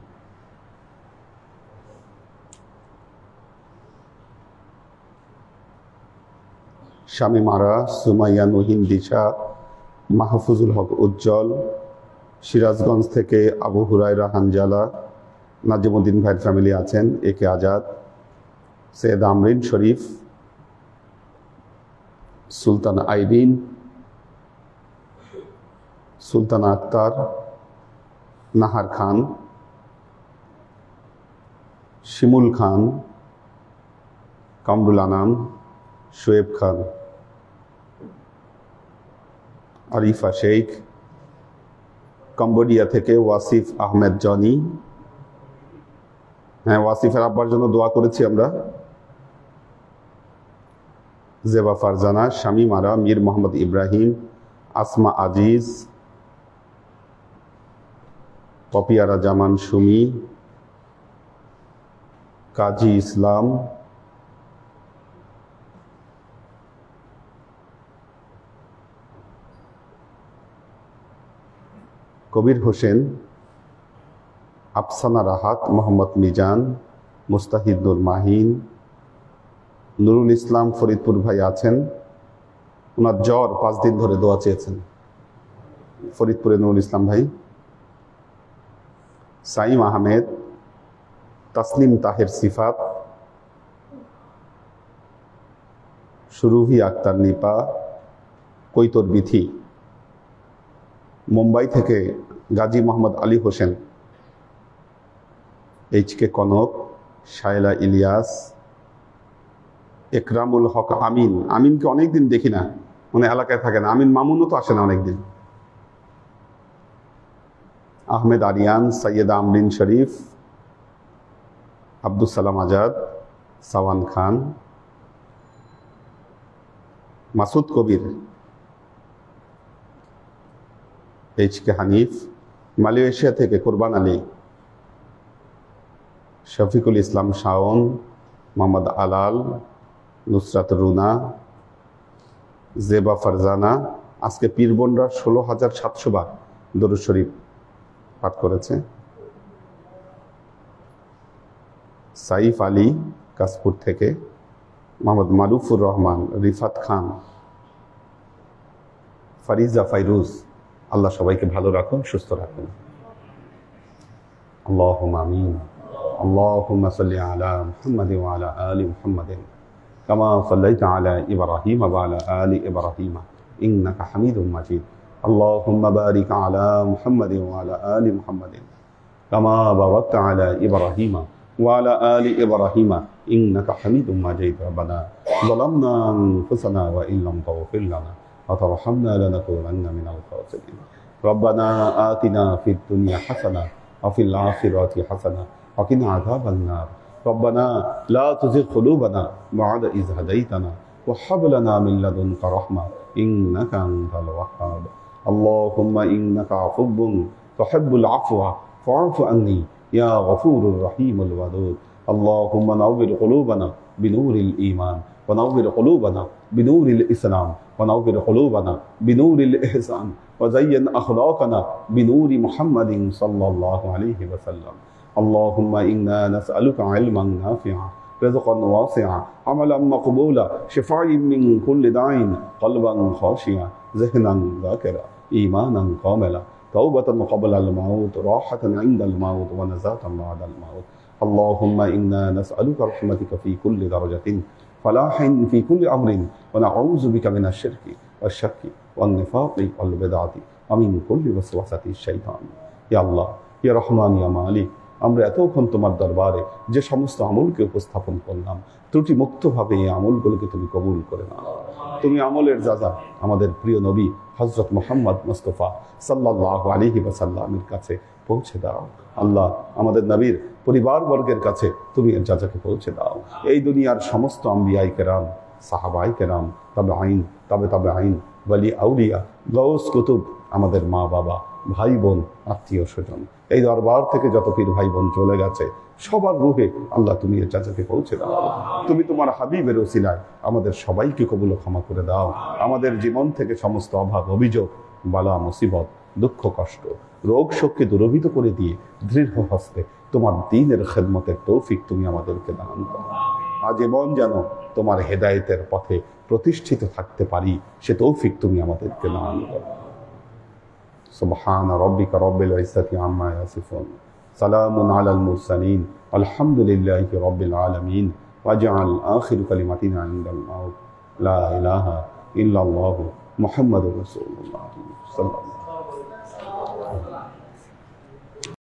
শামীম আরা, সুমাইয়া নহিন দিশা, মাহফুজুল হক উজ্জ্বল, সিরাজগঞ্জ থেকে আবু হুরায়রা হানজালা, নাজিমুদ্দিন ভাইয়ের ফ্যামিলি আছেন, একে আজাদ, সৈয়দ আমরিন শরীফ, সুলতান আইরিন, সুলতানা আক্তার, নাহার খান, শিমুল খান, কামরুল আনাম, শোয়েব খান, আরিফা শেখ, কম্বোডিয়া থেকে ওয়াসিফ আহমেদ জনি। হ্যাঁ, ওয়াসিফের আব্বার জন্য দোয়া করেছি আমরা। জেবা ফারজানা, শামীম আরা, মীর মোহাম্মদ ইব্রাহিম, আসমা আজিজ, পপিয়ারা জামান সুমি, কাজী ইসলাম, কবির হোসেন, আফসানা রাহাত, মোহাম্মদ মিজান, মুস্তাহিদুল মাহিন, নুরুল ইসলাম ফরিদপুর ভাই আছেন, ওনার জ্বর 5 দিন ধরে দোয়া চেয়েছেন, ফরিদপুরে নুরুল ইসলাম ভাই। সাইম আহমেদ, তাসলিম তাহের সিফাত, সুরভি আক্তার নিপা, কৈতর বিথি। মুম্বাই থেকে গাজী মোহাম্মদ আলী হোসেন, HK কনক, শায়লা ইলিয়াস, একরামুল হক আমিন। আমিনকে অনেকদিন দেখি না, মানে এলাকায় থাকে না। আমিন মামুনও তো আসে না অনেকদিন। আহমেদ আরিয়ান, সৈয়দ আমরিন শরীফ, আব্দুল সালাম আজাদ, সাওয়ান খান, মাসুদ কবির, HK হানিফ, মালয়েশিয়া থেকে কোরবান আলী, শফিকুল ইসলাম শাওন, মোহাম্মদ আলাল, নুসরাত রুনা, জেবা ফারজানা। আজকে পীরবনরা 16,700 বার দরুদ শরীফ পাঠ করেছে। সাইফ আলী কাশপুর থেকে, মোহাম্মদ মারুফুর রহমান, রিফাত খান, ফারিজা ফাইরুজ। আল্লাহ সবাইকে ভালো রাখুন, সুস্থ রাখুন। আল্লাহুম্মা আমিন। আল্লাহুম্মা সাল্লি আলা মুহাম্মাদিন ওয়া আলা আলি মুহাম্মাদিন কামা সাল্লাইতা আলা ইব্রাহিম ওয়া আলা আলি ইব্রাহিম ইন্নাকা হামিদুম মাজিদ। আল্লাহুম্মা বারিক আলা মুহাম্মাদিন ওয়া আলা আলি মুহাম্মাদিন কামা বারাকতা আলা ইব্রাহিম ওয়া আলা আলি ইব্রাহিম ইন্নাকা হামিদুম মাজিদ। রব্বানা যালামনা আনফুসানা ওয়া ইন লাম তাগফির লানা ওয়া তারহামনা লানাকুনান্না মিনাল খাসিরিন। রব্বানা আতিনা ফিদ দুনিয়া হাসানাহ ওয়া ফিল আখিরাতি হাসানাহ ওয়া কিনা আযাবান নার। রব্বানা লা তুযিগ কুলুবানা বা'দা ইয হাদাইতানা ওয়া হাব লানা মিন লাদুনকা রাহমা ইন্নাকা আনতাল ওয়াহ্হাব। আল্লাহুম্মা ইন্নাকা আফুব্বুন তুহিব্বুল আফওয়া ফা'ফু আন্নী ইয়া গফুরুর রহিমুল ওয়াদুদ। আল্লাহুম্মা নাওবির কুলুবানা বিনুরিল ঈমান ওয়া নাওবির কুলুবানা বিনুরিল ইসলাম ওয়া নাওবির কুলুবানা বিনুরিল ইহসান ওয়া যায়্যিন আখলাকানা বিনুরি মুহাম্মাদিন সাল্লাল্লাহু আলাইহি ওয়া সাল্লাম। আল্লাহুম্মা ইন্না নাসআলুকা ইলমান নাফিআ রিজকান ওয়াসিআ আমালান মাকবুলা শিফাআন মিন কুল্লি দাইন কলবান খাশিয়া যিহনান যাকিরা ঈমানান কামিলা তাওবাতান ক্বাবলাল মাউত রাহাতান ইনদাল মাউত ওয়া নাজাতান বা'দাল মাউত। আল্লাহুম্মা ইন্না নাসআলুকা রাহমাতাকা ফি কুল্লি দারাজাতিন ফালাহিন ফি কুল্লি আমরিন ওয়া নাউযু বিকা মিনাশ শিরকি ওয়াশ শাক্কি ওয়ান নিফাকি ওয়াল বিদআতি ওয়া মিন কুল্লি ওয়াসওয়াসাতিশ শাইতান। ইয়া আল্লাহ, ইয়া রহমান, ইয়া মালিক, আমরা এতক্ষণ তোমার দরবারে যে সমস্ত আমলকে উপস্থাপন করলাম, ত্রুটি মুক্তভাবে এই আমলগুলোকে তুমি কবুল করে নাও। তুমি আমলের যাজা আমাদের প্রিয় নবী হযরত মুহাম্মদ মুস্তাফা সাল্লাল্লাহু আলাইহি ওয়াসাল্লামের কাছে পৌঁছে দাও। আল্লাহ, আমাদের নবীর পরিবারবর্গের কাছে তুমি এর যাজাকে পৌঁছে দাও। এই দুনিয়ার সমস্ত আম্বিয়ায়ে কেরাম, সাহাবায়ে কেরাম, তাবেঈন, তাবেঈন, ওয়ালি আউলিয়া, গাউস কুতুব, আমাদের মা বাবা, ভাই বোন, আত্মীয় স্বজন, এই দরবার থেকে যত পীর ভাই বোন চলে গেছে সবার রূহে আল্লাহ তুমি এর যাজাকে পৌঁছে দাও। তুমি তোমার হাবিবের ওসিলায় আমাদের সবাইকে কবুল ক্ষমা করে দাও। আমাদের জীবন থেকে সমস্ত অভাব, অভিযোগ, বালা, মুসিবত, দুঃখ, কষ্ট, রোগ শোককে দূরভূত করে দিয়ে দৃঢ় হস্তে তোমার দ্বীনের খেদমতের তৌফিক তুমি আমাদেরকে দান করো। আজীবন যেন তোমার হেদায়েতের পথে প্রতিষ্ঠিত থাকতে পারি সে তৌফিক তুমি আমাদেরকে দান করো। সুবহান রাব্বিকা রাব্বিল ইজ্জাতি আম্মা ইয়াসিফুন, সালামুন আলাল মুরসালিন, আলহামদুলিল্লাহি রাব্বিল আলামিন। ওয়াজআল আখির কালিমাতিনা ইনদাল মাউত লা ইলাহা ইল্লাল্লাহু মুহাম্মাদুর রাসূলুল্লাহ সাল্লাল্লাহু আলাইহি ওয়াসাল্লাম।